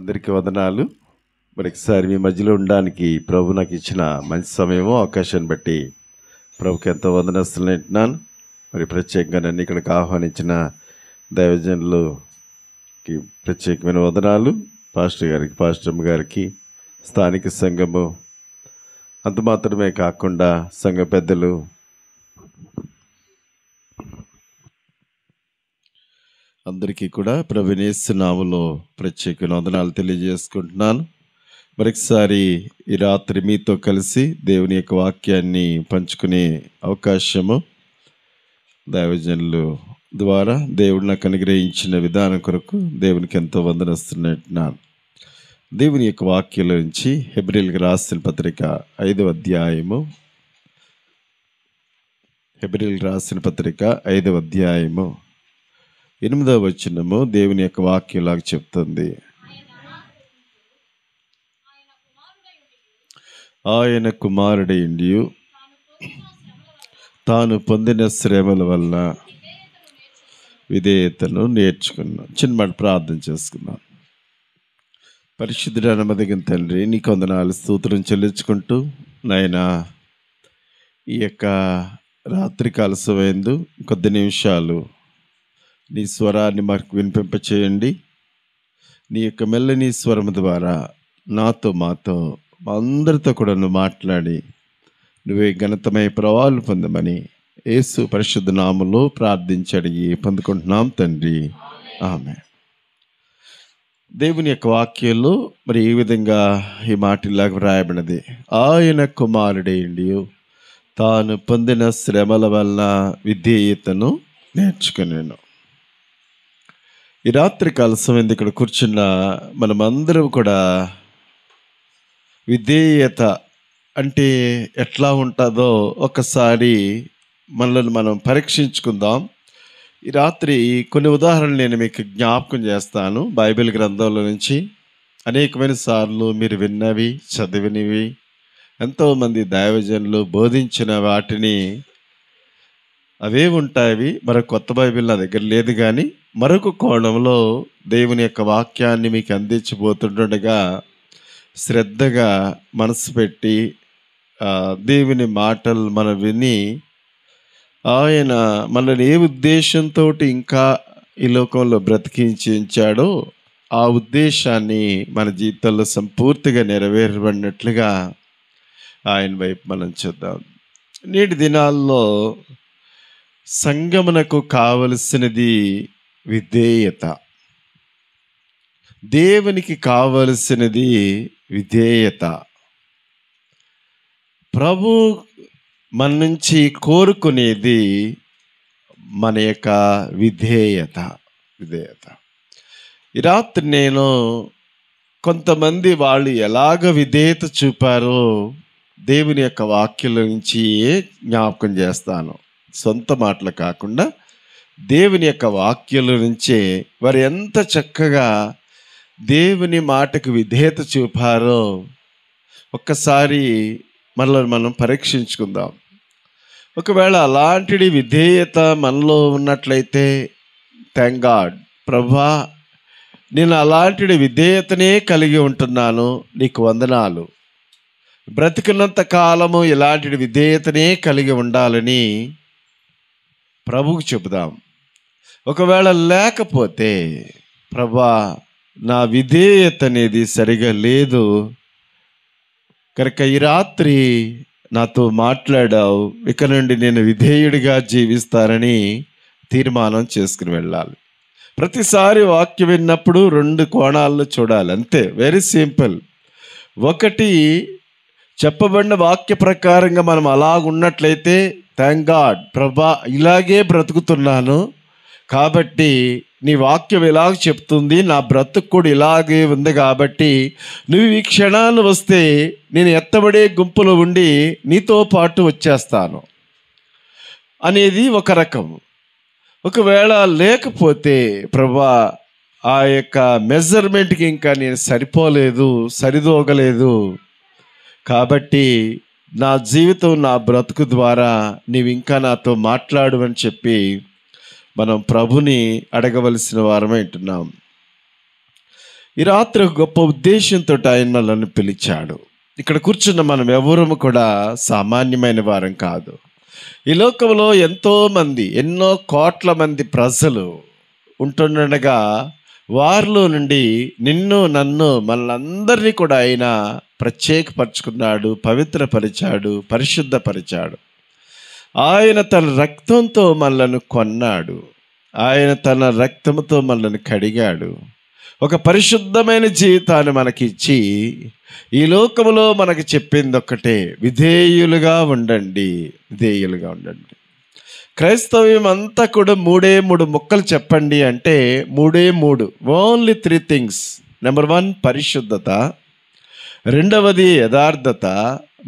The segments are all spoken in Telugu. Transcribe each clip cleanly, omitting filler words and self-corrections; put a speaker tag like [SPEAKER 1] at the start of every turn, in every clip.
[SPEAKER 1] అందరికీ వందనాలు. మరొకసారి మీ మధ్యలో ఉండడానికి ప్రభు నాకు ఇచ్చిన మంచి సమయము అవకాశాన్ని బట్టి ప్రభుకి ఎంతో వందనస్తులుంటున్నాను. మరి ప్రత్యేకంగా నన్ను ఇక్కడికి ఆహ్వానించిన దైవజనులకి ప్రత్యేకమైన వందనాలు. పాస్టర్ గారికి, పాస్టర్మ్మ గారికి, స్థానిక సంఘము, అంత మాత్రమే కాకుండా సంఘ పెద్దలు, అందరికీ కూడా ప్రభువైన యేసు నామములో ప్రత్యేకమైన వందనాలు తెలియజేసుకుంటున్నాను. మరొకసారి ఈ రాత్రి మీతో కలిసి దేవుని యొక్క వాక్యాన్ని పంచుకునే అవకాశము దైవజనులు ద్వారా దేవుడు నాకు అనుగ్రహించిన విధానం కొరకు దేవునికి ఎంతో వందనస్తున్నాను. దేవుని యొక్క వాక్యాల నుంచి హెబ్రీయులకు రాసిన పత్రిక 5వ అధ్యాయము, హెబ్రీయులకు రాసిన పత్రిక 5వ అధ్యాయము 8వ వచనము దేవుని యొక్క వాక్యంలాగా చెప్తుంది. ఆయన కుమారుడైండి తాను పొందిన శ్రమల వల్ల విధేయతను నేర్చుకున్నాం. చిన్నమాట ప్రార్థన చేసుకున్నాం. పరిశుద్ధుడ నమ్మదగిన తండ్రి, నీకు వందనాలు స్తోత్రం చెల్లించుకుంటూ, నాయనా ఈ యొక్క రాత్రికాల సమయంలో కొద్ది నిమిషాలు నీ స్వరాన్ని మాకు వినిపింపచేయండి. నీ యొక్క మెల్లని స్వరము ద్వారా నాతో మాతో మా అందరితో కూడా నువ్వు మాట్లాడి నువ్వే ఘనతమై ప్రభావాలు పొందమని యేసు పరిశుద్ధ నామములో ప్రార్థించి అడిగి పొందుకుంటున్నాం తండ్రి, ఆమేన్. దేవుని యొక్క వాక్యంలో మరి ఈ విధంగా ఈ మాటలాగా వ్రాయబడినది. ఆయన కుమారుడైండి తాను పొందిన శ్రమల వల్ల విధేయతను నేర్చుకునేను. ఈ రాత్రి కాల సమయం ఇక్కడ కూర్చున్న మనమందరం కూడా విధేయత అంటే ఎట్లా ఉంటుందో ఒకసారి మనల్ని మనం పరీక్షించుకుందాం. ఈ రాత్రి కొన్ని ఉదాహరణలు నేను మీకు జ్ఞాపకం చేస్తాను. బైబిల్ గ్రంథంలో నుంచి అనేకమైన సార్లు మీరు విన్నవి, చదివినవి, ఎంతోమంది దైవజనులు బోధించిన వాటిని అవే ఉంటాయి. మరొక కొత్త బైబిల్ నా దగ్గర లేదు, కానీ మరొక కోణంలో దేవుని యొక్క వాక్యాన్ని మీకు అందించబోతుండగా శ్రద్ధగా మనసు పెట్టి దేవుని మాటలు మనం విని ఆయన మనల్ని ఏ ఉద్దేశంతో ఇంకా ఈ లోకంలో బ్రతికించి ఉంచాడో ఆ ఉద్దేశాన్ని మన జీవితంలో సంపూర్తిగా నెరవేరబడినట్లుగా ఆయన వైపు మనం చూద్దాం. నేటి దినాల్లో సంగమునకు కావలసినది విధేయత. దేవునికి కావలసినది విధేయత. ప్రభు మన నుంచి కోరుకునేది మన యొక్క విధేయత. ఈ రాత్రి నేను కొంతమంది వాళ్ళు ఎలాగ విధేయత చూపారో దేవుని యొక్క వాక్యం నుంచి జ్ఞాపకం చేస్తాను. సొంత మాటలు కాకుండా దేవుని యొక్క వాక్యాల నుంచే వారు ఎంత చక్కగా దేవుని మాటకు విధేయత చూపారో ఒక్కసారి మనల్ని మనం పరీక్షించుకుందాం. ఒకవేళ అలాంటి విధేయత మనలో ఉన్నట్లయితే థ్యాంక్ గాడ్, ప్రభువా నేను అలాంటి విధేయతనే కలిగి ఉంటున్నాను, నీకు వందనాలు. బ్రతికినంత కాలము ఇలాంటి విధేయతనే కలిగి ఉండాలని ప్రభువుకు చెబుదాం. ఒకవేళ లేకపోతే ప్రభువా నా విధేయత అనేది సరిగా లేదు కనుక ఈ రాత్రి నాతో మాట్లాడావు, ఇక నుండి నేను విధేయుడిగా జీవిస్తానని తీర్మానం చేసుకుని వెళ్ళాలి. ప్రతిసారి వాక్యం విన్నప్పుడు 2 కోణాల్లో చూడాలి, అంతే. Very simple. ఒకటి, చెప్పబడిన వాక్య ప్రకారంగా మనం అలాగున్నట్లయితే థ్యాంక్ గాడ్, ప్రభా ఇలాగే బ్రతుకుతున్నాను కాబట్టి నీ వాక్యం ఇలాగ చెప్తుంది, నా బ్రతుకు కూడా ఇలాగే ఉంది కాబట్టి నువ్వు ఈ క్షణాన్ని వస్తే నేను ఎత్తబడే గుంపులో ఉండి నీతో పాటు వచ్చేస్తాను అనేది ఒక రకం. ఒకవేళ లేకపోతే ప్రభా ఆ యొక్క మెజర్మెంట్కి ఇంకా నేను సరిపోలేదు, సరిదోగలేదు కాబట్టి నా జీవితం, నా బ్రతుకు ద్వారా నీవు ఇంకా నాతో మాట్లాడు అని చెప్పి మనం ప్రభుని అడగవలసిన వారమే ఉంటున్నాం. ఈ రాత్రి ఒక గొప్ప ఉద్దేశంతో ఆయన మనల్ని పిలిచాడు. ఇక్కడ కూర్చున్న మనం ఎవరము కూడా సామాన్యమైన వారం కాదు. ఈ లోకంలో ఎంతోమంది, ఎన్నో కోట్ల మంది ప్రజలు ఉంటుండగా వారిలో నుండి నిన్ను నన్ను మనలందరినీ కూడా ఆయన ప్రత్యేకపరుచుకున్నాడు, పవిత్రపరిచాడు, పరిశుద్ధపరిచాడు. ఆయన తన రక్తంతో మనలను కొన్నాడు. ఆయన తన రక్తంతో మనల్ని కడిగాడు. ఒక పరిశుద్ధమైన జీవితాన్ని మనకిచ్చి ఈ లోకములో మనకు చెప్పింది ఒక్కటే, విధేయులుగా ఉండండి, విధేయులుగా ఉండండి. క్రైస్తవ్యం అంతా కూడా 3 ముక్కలు చెప్పండి అంటే 3 ఓన్లీ 3 థింగ్స్. నెంబర్ 1 పరిశుద్ధత, రెండవది యథార్థత,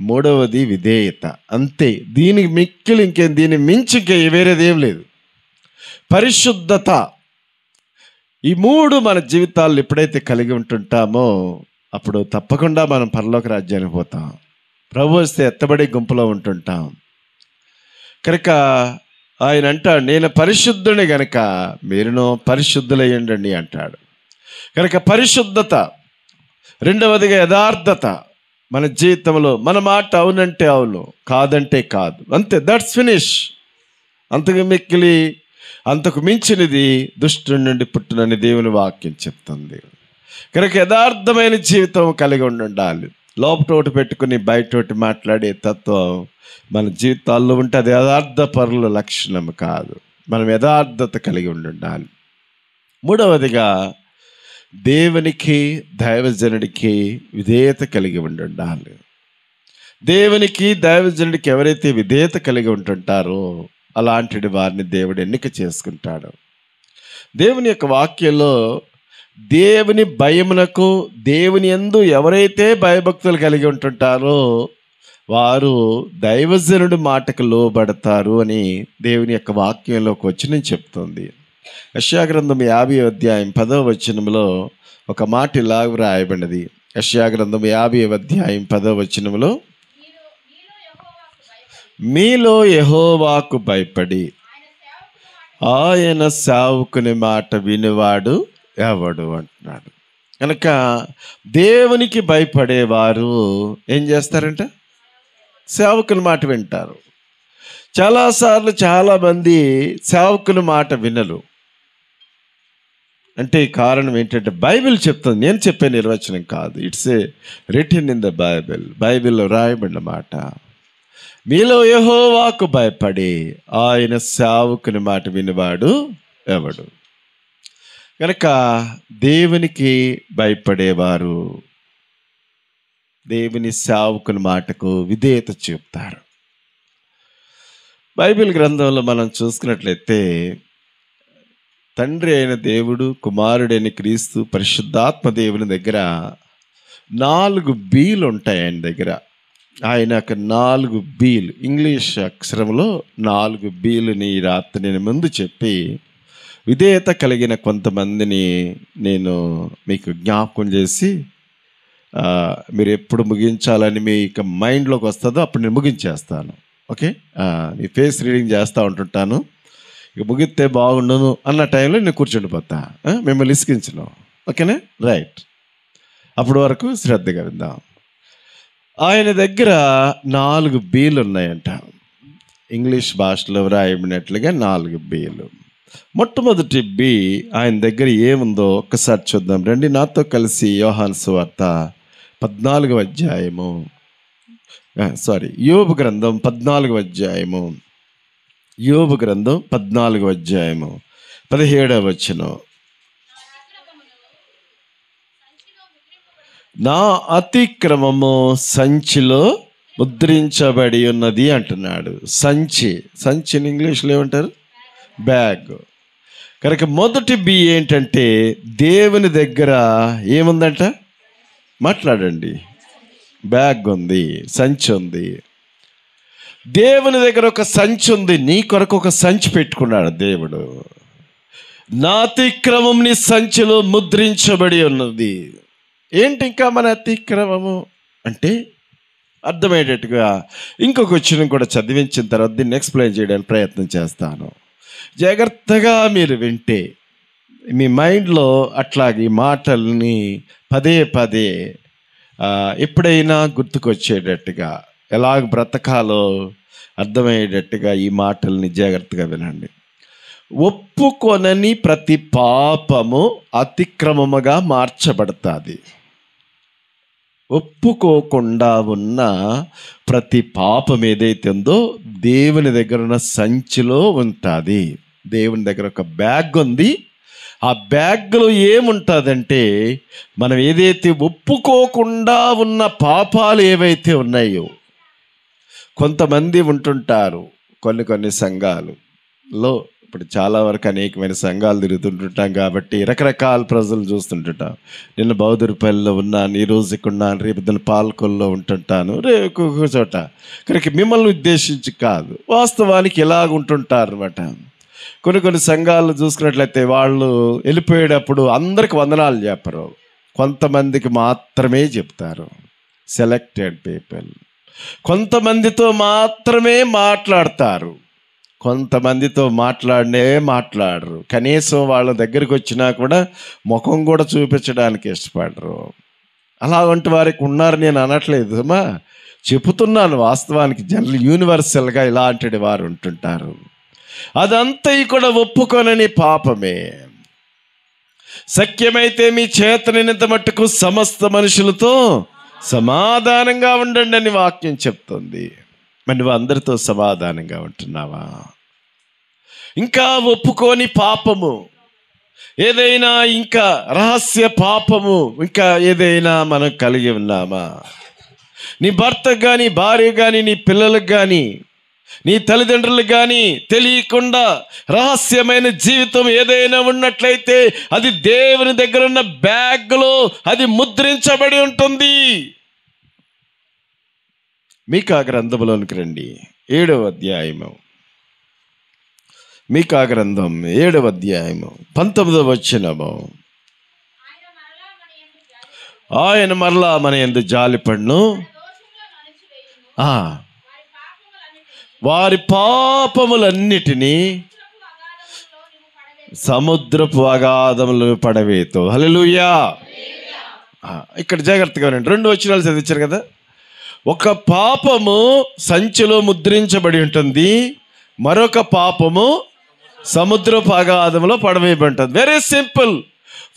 [SPEAKER 1] మూడవది విధేయత. అంతే. దీనికి మిక్కిలి ఇంకేం, దీన్ని మించి ఇంకే వేరేదేం లేదు. పరిశుద్ధత, ఈ 3 మన జీవితాల్లో ఎప్పుడైతే కలిగి ఉంటుంటామో అప్పుడు తప్పకుండా మనం పరలోక రాజ్యానికి పోతాం. ప్రభు వస్తే ఎత్తబడి గుంపులో ఉంటుంటాం. కనుక ఆయన అంటాడు, నేను పరిశుద్ధుని గనక మీరును పరిశుద్ధులయ్యండి అంటాడు. కనుక పరిశుద్ధత, రెండవదిగా యథార్థత. మన జీవితంలో మన మాట అవునంటే అవును, కాదంటే కాదు, అంతే. That's finish. అంతకు మించినది దుష్టుడి నుండి పుట్టునని దేవుని వాక్యం చెప్తుంది. కనుక యథార్థమైన జీవితం కలిగి ఉండాలి. లోపటోటి పెట్టుకుని బయటోటి మాట్లాడే తత్వం మన జీవితాల్లో ఉంటే అది యథార్థ పరుల లక్షణం కాదు. మనం యథార్థత కలిగి ఉండాలి. మూడవదిగా దేవునికి, దైవజనుడికి విధేయత కలిగి ఉండాలి. దేవునికి, దైవజనుడికి ఎవరైతే విధేయత కలిగి ఉంటుంటారో అలాంటి వారిని దేవుడు ఎన్నిక చేసుకుంటాడు. దేవుని యొక్క వాక్యంలో దేవుని భయమునకు, దేవుని యందు ఎవరైతే భయభక్తులు కలిగి ఉంటుంటారో వారు దైవజనుడి మాటకు లోబడతారు అని దేవుని యొక్క వాక్యంలోకి వచ్చి చెప్తుంది. యెషయా గ్రంథం 50వ అధ్యాయం 10వ వచనంలో ఒక మాట ఇలాగ రాయబడినది. యెషయా గ్రంథం 50వ అధ్యాయం 10వ వచనంలో, మీలో యెహోవాకు భయపడి ఆయన సేవకుని మాట వినివాడు ఎవడు అంటున్నాడు. కనుక దేవునికి భయపడేవారు ఏం చేస్తారంట? సేవకుని మాట వింటారు. చాలాసార్లు చాలామంది సేవకుని మాట వినరు. అంటే కారణం ఏంటంటే బైబిల్ చెప్తుంది, నేను చెప్పే నిర్వచనం కాదు. It's a return in the Bible. బైబిల్లో రాయబడిన మాట. మీలో యెహోవాకు భయపడి ఆయన సేవకుని మాట వినివాడు ఎవడు. కనుక దేవునికి భయపడేవారు దేవుని సేవకుని మాటకు విధేయత చూపుతారు. బైబిల్ గ్రంథంలో మనం చూసుకున్నట్లయితే తండ్రి అయిన దేవుడు, కుమారుడైన క్రీస్తు, పరిశుద్ధాత్మ దేవుని దగ్గర 4 బీలు ఉంటాయి. ఆయన దగ్గర ఆయనకు 4 బీలు, ఇంగ్లీష్ అక్షరంలో 4 బీలుని ఈ రాత్రి నేను ముందు చెప్పి విధేయత కలిగిన కొంతమందిని నేను మీకు జ్ఞాపకం చేసి మీరు ఎప్పుడు ముగించాలని మీకు మైండ్లోకి వస్తుందో అప్పుడు నేను ముగించేస్తాను. ఓకే, మీ ఫేస్ రీడింగ్ చేస్తూ ఉంటుంటాను. ఇక ముగిస్తే బాగుండును అన్న టైంలో నేను కూర్చుండిపోతా, మిమ్మల్ని ఇసికించను. ఓకేనా? రైట్. అప్పటి వరకు శ్రద్ధగా విందాం. ఆయన దగ్గర 4 బీలు ఉన్నాయంట. ఇంగ్లీష్ భాషలో వ్రాయబడినట్లుగా 4 బీలు. మొట్టమొదటి బి ఆయన దగ్గర ఏముందో ఒక్కసారి చూద్దాం రండి. నాతో కలిసి యోహాను సువార్త 14వ అధ్యాయము, యోబు గ్రంథం 14వ అధ్యాయము, యోబు గ్రంథం 14వ అధ్యాయము 17వ వచనం. నా అతిక్రమము సంచిలో ముద్రించబడి ఉన్నది అంటున్నాడు. సంచిని ఇంగ్లీష్లో ఏమంటారు? బ్యాగ్. కనుక మొదటి బి ఏంటంటే దేవుని దగ్గర ఏముందంట? మాట్లాడండి. బ్యాగ్ ఉంది, సంచి ఉంది. దేవుని దగ్గర ఒక సంచి ఉంది. నీ కొరకు ఒక సంచి పెట్టుకున్నాడు దేవుడు. నా అతిక్రమం నీ సంచిలో ముద్రించబడి ఉన్నది. ఏంటి ఇంకా మన అతిక్రమము అంటే అర్థమయ్యేటట్టుగా ఇంకొక వచనం కూడా చదివించిన తర్వాత దీన్ని ఎక్స్ప్లెయిన్ చేయడానికి ప్రయత్నం చేస్తాను. జాగ్రత్తగా మీరు వింటే మీ మైండ్లో అట్లాగే ఈ మాటల్ని పదే పదే ఎప్పుడైనా గుర్తుకొచ్చేటట్టుగా, ఎలాగ బ్రతకాలో అర్థమయ్యేటట్టుగా ఈ మాటల్ని జాగ్రత్తగా వినండి. ఒప్పుకొనని ప్రతి పాపము అతిక్రమముగా మార్చబడుతుంది. ఒప్పుకోకుండా ఉన్న ప్రతి పాపం ఏదైతే ఉందో దేవుని దగ్గర ఉన్న సంచిలో ఉంటుంది. దేవుని దగ్గర ఒక బ్యాగ్ ఉంది. ఆ బ్యాగ్లో ఏముంటుందంటే, మనం ఏదైతే ఒప్పుకోకుండా ఉన్న పాపాలు ఏవైతే ఉన్నాయో, కొంతమంది ఉంటుంటారు కొన్ని సంఘాలలో. ఇప్పుడు చాలా వరకు అనేకమైన సంఘాలు తిరుగుతుంటుంటాం కాబట్టి రకరకాల ప్రజలు చూస్తుంటుంటాం. నిన్న బౌద్ధపల్లిలో ఉన్నాను, ఈరోజు ఇక్కడ ఉన్నాను, రేపు దాని పాల్కొల్లో ఉంటుంటాను, రేపు ఒక్కొక్క చోట. ఇక్కడికి మిమ్మల్ని ఉద్దేశించి కాదు, వాస్తవానికి ఇలాగ ఉంటుంటారు అనమాట. కొన్ని సంఘాలు చూసుకున్నట్లయితే వాళ్ళు వెళ్ళిపోయేటప్పుడు అందరికి వందనాలు చెప్పరు, కొంతమందికి మాత్రమే చెప్తారు. Selected people. కొంతమందితో మాత్రమే మాట్లాడతారు, కొంతమందితో మాట్లాడరు. కనీసం వాళ్ళ దగ్గరికి వచ్చినా కూడా ముఖం కూడా చూపించడానికి ఇష్టపడరు. అలాంటి వారికి ఉన్నారు, నేను అనట్లేదు అమ్మా, చెబుతున్నాను. వాస్తవానికి యూనివర్సల్గా ఇలాంటి వారు ఉంటుంటారు. అదంతా కూడా ఒప్పుకొనని పాపమే. సఖ్యమైతే మీ చేతనైనంత మట్టుకు సమస్త మనుషులతో సమాధానంగా ఉండండి అని వాక్యం చెప్తుంది. మరి నువ్వు అందరితో సమాధానంగా ఉంటున్నావా? ఇంకా ఒప్పుకోని పాపము ఏదైనా, ఇంకా రహస్య పాపము ఇంకా ఏదైనా మనం కలిగి ఉన్నామా? నీ భర్తకు కానీ, భార్య కానీ, నీ పిల్లలకు కానీ, నీ తల్లిదండ్రులకు కానీ తెలియకుండా రహస్యమైన జీవితం ఏదైనా ఉన్నట్లయితే అది దేవుని దగ్గర ఉన్న బ్యాగ్లో అది ముద్రించబడి ఉంటుంది. మీకా గ్రంథంలోనికి రండి, 7వ అధ్యాయము. మీకా గ్రంథం 7వ అధ్యాయము 19వ వచనము. ఆయన మరలా మన యందు జాలిపడును, వారి పాపములన్నిటినీ సముద్రపు అగాధములు పడవేతో. హల్లెలూయా. ఇక్కడ జాగ్రత్తగా ఉండండి, 2 వచనాలు చదివించారు కదా. ఒక పాపము సంచిలో ముద్రించబడి ఉంటుంది, మరొక పాపము సముద్రపు అగాధంలో పడవేయబడి ఉంటుంది. Very simple.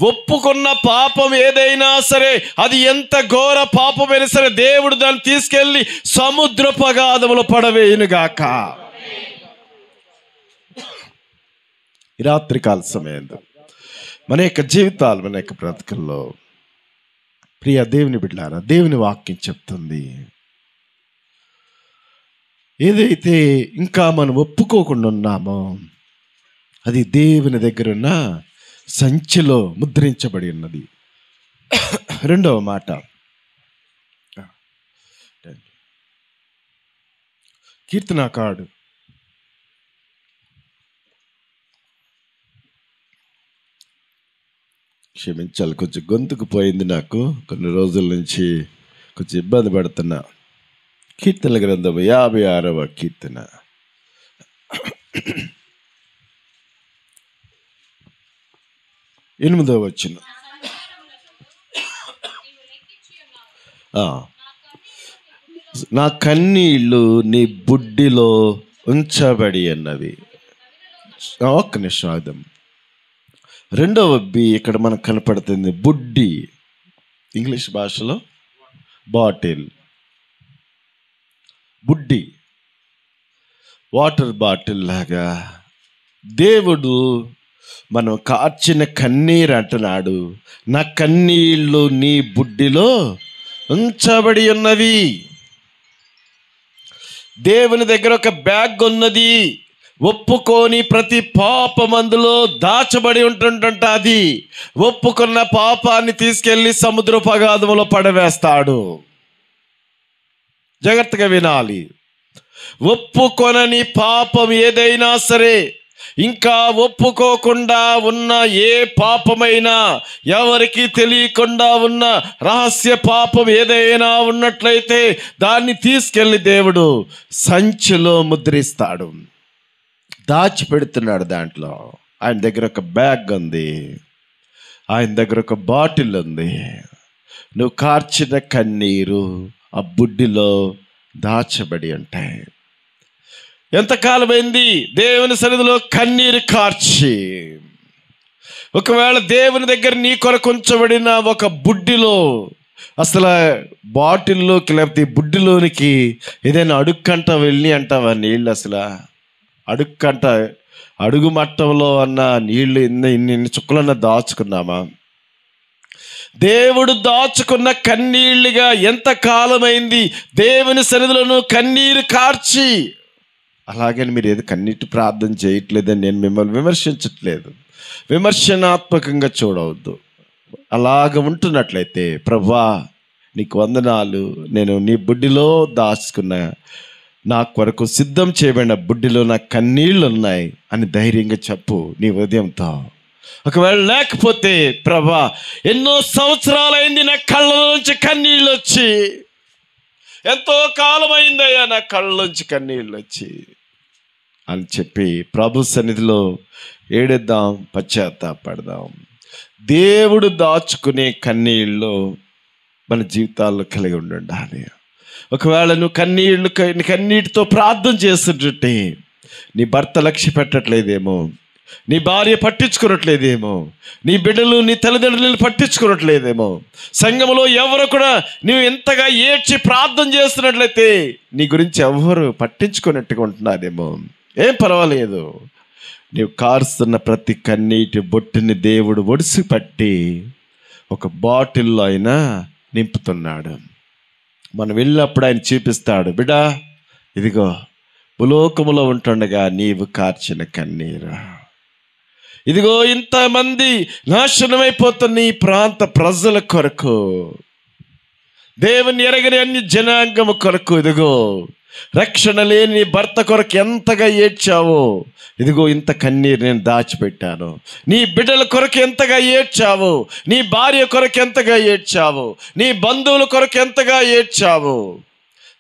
[SPEAKER 1] ఒప్పుకున్న పాపం ఏదైనా సరే, అది ఎంత ఘోర పాపమైనా సరే, దేవుడు దాన్ని తీసుకెళ్ళి సముద్రపు అగాధంలో పడవేయునుగాక. ఈ రాత్రికాల సమయంలో మన యొక్క జీవితాలు, మన యొక్క బ్రతుకుల్లో ప్రియ దేవుని బిడ్డలారా, దేవుని వాక్యం చెప్తుంది, ఏదైతే ఇంకా మనం ఒప్పుకోకుండా ఉన్నామో అది దేవుని దగ్గర ఉన్న సంచిలో ముద్రించబడి ఉన్నది. 2వ మాట, కీర్తనాకారుడు క్షమించాలి, కొంచెం గొంతుకు పోయింది నాకు, కొన్ని రోజుల నుంచి కొంచెం ఇబ్బంది పడుతున్నా. కీర్తనల గ్రంథం 56వ కీర్తన 8వ వచనం. నా కన్నీళ్ళు నీ బుడ్డిలో ఉంచబడి అన్నవి. ఒక్క నిమిషం ఆగం. 2వ బి ఇక్కడ మనకు కనపడుతుంది, బుడ్డి. ఇంగ్లీష్ భాషలో బాటిల్, బుడ్డి, వాటర్ బాటిల్ లాగా. దేవుడు మనం కార్చిన కన్నీరు అంటున్నాడు, నా కన్నీళ్ళు నీ బుడ్డిలో ఉంచబడి ఉన్నవి. దేవుని దగ్గర ఒక బ్యాగ్ ఉన్నది. ఒప్పుకొని ప్రతి పాపం అందులో దాచబడి ఉంటుందంట. అది ఒప్పుకున్న పాపాన్ని తీసుకెళ్ళి సముద్రపు అగాధములో పడవేస్తాడు. జాగ్రత్తగా వినాలి. ఒప్పుకొనని పాపం ఏదైనా సరే, ఇంకా ఒప్పుకోకుండా ఉన్న ఏ పాపమైనా, ఎవరికి తెలియకుండా ఉన్న రహస్య పాపం ఏదైనా ఉన్నట్లయితే దాన్ని తీసుకెళ్ళి దేవుడు సంచిలో ముద్రిస్తాడు, దాచిపెడుతున్నాడు దాంట్లో. ఆయన దగ్గర ఒక బ్యాగ్ ఉంది, ఆయన దగ్గర ఒక బాటిల్ ఉంది. నువ్వు కార్చిన కన్నీరు ఆ బుడ్డిలో దాచబడి ఉంటాయి. ఎంతకాలమైంది దేవుని సన్నిధిలో కన్నీరు కార్చి? ఒకవేళ దేవుని దగ్గర నీ కొరకు ఉంచబడిన ఒక బుడ్డిలో, అసలు బాటిల్లోకి లేకపోతే బుడ్డిలోనికి ఏదైనా అడుక్కంట వెళ్ళి అంటావా నీళ్ళు? అసలు అడుక్కంట అడుగు మట్టంలో అన్న నీళ్లు ఇన్ని చుక్కలన్నా దాచుకున్నామా? దేవుడు దాచుకున్న కన్నీళ్ళుగా ఎంత కాలమైంది దేవుని సన్నిధిలోనూ కన్నీరు కార్చి. అలాగని మీరు ఏదో కన్నీటి ప్రార్థన చేయట్లేదని నేను మిమ్మల్ని విమర్శించట్లేదు, విమర్శనాత్మకంగా చూడవద్దు. అలాగ ఉంటున్నట్లయితే ప్రభువా నీకు వందనాలు, నేను నీ బుడ్డిలో దాచుకున్న నా కొరకు సిద్ధం చేయబడిన బుడ్డిలో నా కన్నీళ్ళు ఉన్నాయి అని ధైర్యంగా చెప్పు నీ ఉదయంతో. ఒకవేళ లేకపోతే ప్రభా ఎన్నో సంవత్సరాలైంది నా కళ్ళలోంచి కన్నీళ్ళు వచ్చి, ఎంతో కాలమైందయ్యా నా కళ్ళలోంచి కన్నీళ్ళు వచ్చి అని చెప్పి ప్రభు సన్నిధిలో ఏడేద్దాం, పశ్చాత్తాపడదాం. దేవుడు దాచుకునే కన్నీళ్ళు మన జీవితాల్లో కలిగి ఉండాలి. ఒకవేళ నువ్వు కన్నీటితో ప్రార్థన చేస్తుంటే నీ భర్త లక్ష్య పెట్టట్లేదేమో, నీ భార్య పట్టించుకోవట్లేదేమో, నీ బిడ్డలు నీ తల్లిదండ్రులను పట్టించుకోవట్లేదేమో, సంఘములో ఎవరు కూడా నువ్వు ఎంతగా ఏడ్చి ప్రార్థన చేస్తున్నట్లయితే నీ గురించి ఎవరు పట్టించుకున్నట్టుగా ఉంటున్నారేమో. ఏం పర్వాలేదు, నీవు కారుస్తున్న ప్రతి కన్నీటి బొట్టుని దేవుడు ఒడిసి పట్టి ఒక బాటిల్లో అయినా నింపుతున్నాడు. మనం వెళ్ళినప్పుడు ఆయన చూపిస్తాడు, బిడ్డా ఇదిగో భూలోకములో ఉంటుండగా నీవు కార్చిన కన్నీరు, ఇదిగో ఇంతమంది నాశనమైపోతున్న ఈ ప్రాంత ప్రజల కొరకు, దేవుని ఎరగని అన్ని జనాంగము కొరకు, ఇదిగో రక్షణ లేని భర్త కొరకు ఎంతగా ఏడ్చావో, ఇదిగో ఇంత కన్నీరు నేను దాచిపెట్టాను. నీ బిడ్డల కొరకు ఎంతగా ఏడ్చావు, నీ భార్య కొరకు ఎంతగా ఏడ్చావు, నీ బంధువుల కొరకు ఎంతగా ఏడ్చావు,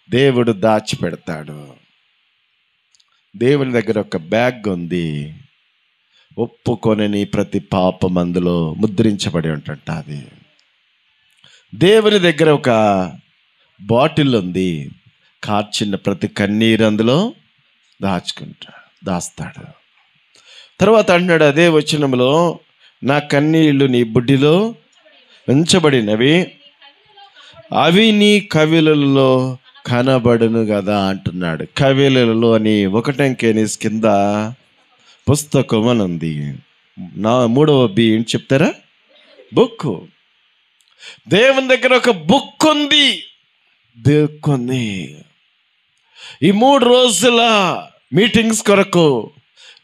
[SPEAKER 1] దేవుడు దాచిపెడతాడు. దేవుని దగ్గర ఒక బ్యాగ్ ఉంది, ఒప్పుకొనని ప్రతి పాపం అందులో ముద్రించబడి ఉంటుంటుంది. దేవుని దగ్గర ఒక బాటిల్ ఉంది, కార్చిన ప్రతి కన్నీరు అందులో దాస్తాడు. తర్వాత అంటున్నాడు అదే వచనంలో, నా కన్నీళ్ళు నీ బుడ్డిలో ఉంచబడినవి, అవి నీ కవిలలో కనబడును కదా అంటున్నాడు. కవిలలో అని ఒకటంకేనిస్ కింద పుస్తకం అని ఉంది. నా 3వ బి ఏంటి చెప్తారా? బుక్. దేవుని దగ్గర ఒక బుక్ ఉంది. ఈ 3 రోజుల మీటింగ్స్ కొరకు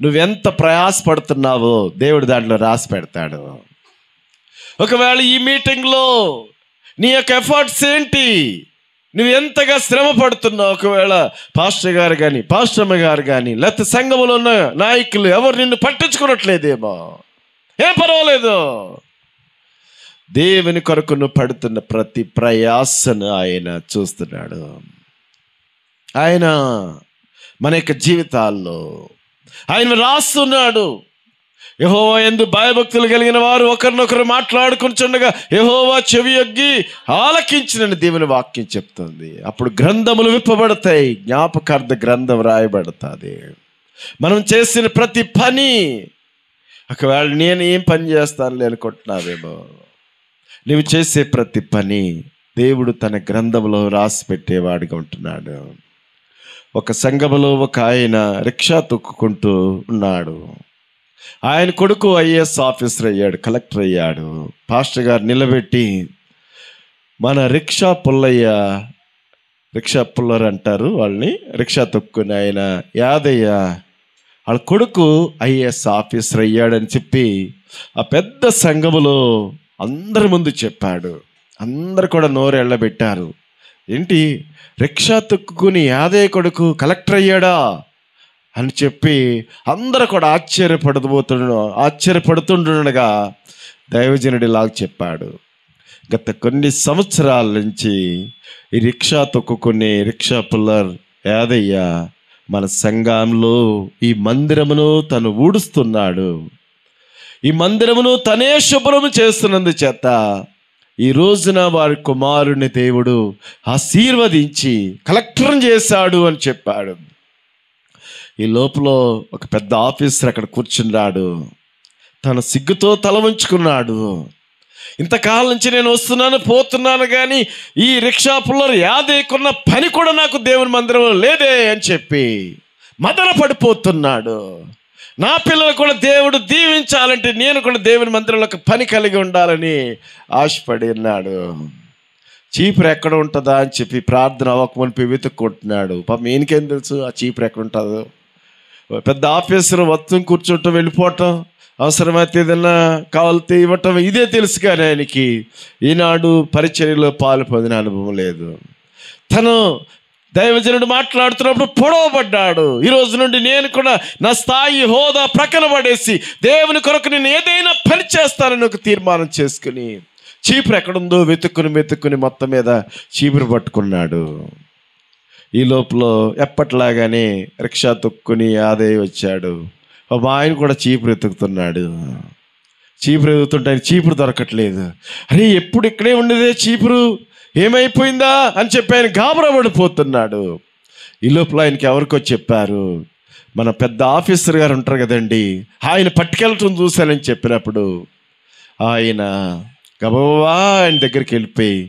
[SPEAKER 1] నువ్వెంత ప్రయాసపడుతున్నావో దేవుడు దాంట్లో రాసి పెడతాడు. ఒకవేళ ఈ మీటింగ్లో నీ యొక్క ఎఫర్ట్స్ ఏంటి, నువ్వు ఎంతగా శ్రమ పడుతున్నావు, ఒకవేళ పాస్టర్ గారు కానీ పాస్టమ్మ గారు కానీ లేకపోతే సంఘంలో ఉన్న నాయకులు ఎవరు నిన్ను పట్టించుకున్నట్లేదేమో, ఏం పర్వాలేదు. దేవుని కొరకు నువ్వు పడుతున్న ప్రతి ప్రయాసను ఆయన చూస్తున్నాడు. ఆయన మన యొక్క జీవితాల్లో ఆయన రాస్తున్నాడు. యెహోవా యందు భయభక్తులు కలిగిన వారు ఒకరినొకరు మాట్లాడుకుంటుండగా యెహోవా చెవియొగ్గి ఆలకించినని దేవుని వాక్యం చెప్తుంది. అప్పుడు గ్రంథములు విప్పబడతాయి, జ్ఞాపకార్థ గ్రంథం రాయబడుతుంది. మనం చేసిన ప్రతి పని, ఒకవేళ నేను ఏం పని చేస్తాను అనుకుంటున్నావేమో, నువ్వు చేసే ప్రతి పని దేవుడు తన గ్రంథంలో రాసి పెట్టేవాడిగా ఉంటున్నాడు. ఒక సంఘములో ఒక ఆయన రిక్షా తొక్కుకుంటూ ఉన్నాడు. ఆయన కొడుకు ఐఏఎస్ ఆఫీసర్ అయ్యాడు, కలెక్టర్ అయ్యాడు. పాస్టర్ గారు నిలబెట్టి, మన రిక్షా పుల్లర్ అంటారు వాళ్ళని, రిక్షా తొక్కుని ఆయన యాదయ్య వాళ్ళ కొడుకు ఐఏఎస్ ఆఫీసర్ అయ్యాడని చెప్పి ఆ పెద్ద సంఘములో అందరి ముందు చెప్పాడు. అందరు కూడా నోరు ఎళ్ళబెట్టారు. ఏంటి, రిక్షా తొక్కుని యాదయ్య కొడుకు కలెక్టర్ అయ్యాడా అని చెప్పి అందరూ కూడా ఆశ్చర్యపడుతుండగా దైవజనుడి లాగా చెప్పాడు, గత కొన్ని సంవత్సరాల నుంచి ఈ రిక్షా తొక్కుని రిక్షా పుల్లర్ యాదయ్య మన సంఘంలో ఈ మందిరమును తను ఊడుస్తున్నాడు. ఈ మందిరమును తనే శుభ్రము చేస్తున్నందు చేత ఈ రోజున వారి కుమారుని దేవుడు ఆశీర్వదించి కలెక్టర్ చేశాడు అని చెప్పాడు. ఈ లోపల ఒక పెద్ద ఆఫీసర్ అక్కడ కూర్చున్నాడు. తన సిగ్గుతో తల వంచుకున్నాడు. ఇంతకాలం నుంచి నేను వస్తున్నాను పోతున్నాను, కానీ ఈ రిక్షా పుల్లర్ యాదేకున్న పని కూడా నాకు దేవుని మందిరంలో లేదే అని చెప్పి మదన పడిపోతున్నాడు. నా పిల్లలు కూడా దేవుడు దీవించాలంటే నేను కూడా దేవుని మందిరంలో ఒక పని కలిగి ఉండాలని ఆశపడి ఉన్నాడు. చీపురు ఎక్కడ ఉంటుందా అని చెప్పి ప్రార్థన అవ్వకమని వెతుక్కుంటున్నాడు. పాపం ఈయనకేం తెలుసు ఆ చీపురు ఎక్కడ ఉంటుందో. పెద్ద ఆఫీసర్ మొత్తం కూర్చోటం, వెళ్ళిపోవటం, అవసరమైతే ఏదన్నా కావాలితే ఇవ్వటం, ఇదే తెలుసు. కానీ ఆయనకి ఈనాడు పరిచర్యలో పాలు పొందిన అనుభవం లేదు. తను దైవజనుడు మాట్లాడుతున్నప్పుడు పొడవబడ్డాడు. ఈ రోజు నుండి నేను కూడా నా స్థాయి హోదా ప్రక్కన పడేసి దేవుని కొరకు నేను ఏదైనా పని చేస్తానని ఒక తీర్మానం చేసుకుని చీపురు ఎక్కడుందో వెతుక్కుని మొత్తం మీద చీపురు పట్టుకున్నాడు. ఈ లోపల ఎప్పట్లాగానే రిక్షా తొక్కుని ఆదాయ వచ్చాడు. ఆయన కూడా చీపురు ఎత్తుకుతున్నాడు. చీపురు ఎదుగుతుంటే చీపురు దొరకట్లేదు. అరే ఎప్పుడు ఇక్కడే ఉండేదే చీపురు ఏమైపోయిందా అని చెప్పి ఆయన గాబరా పడిపోతున్నాడు. ఈ లోపల ఆయనకి ఎవరికో చెప్పారు, మన పెద్ద ఆఫీసర్ గారు ఉంటారు కదండి, ఆయన పట్టుకెళ్ళటం చూశానని చెప్పినప్పుడు ఆయన గబగబా ఆయన దగ్గరికి వెళ్ళిపోయి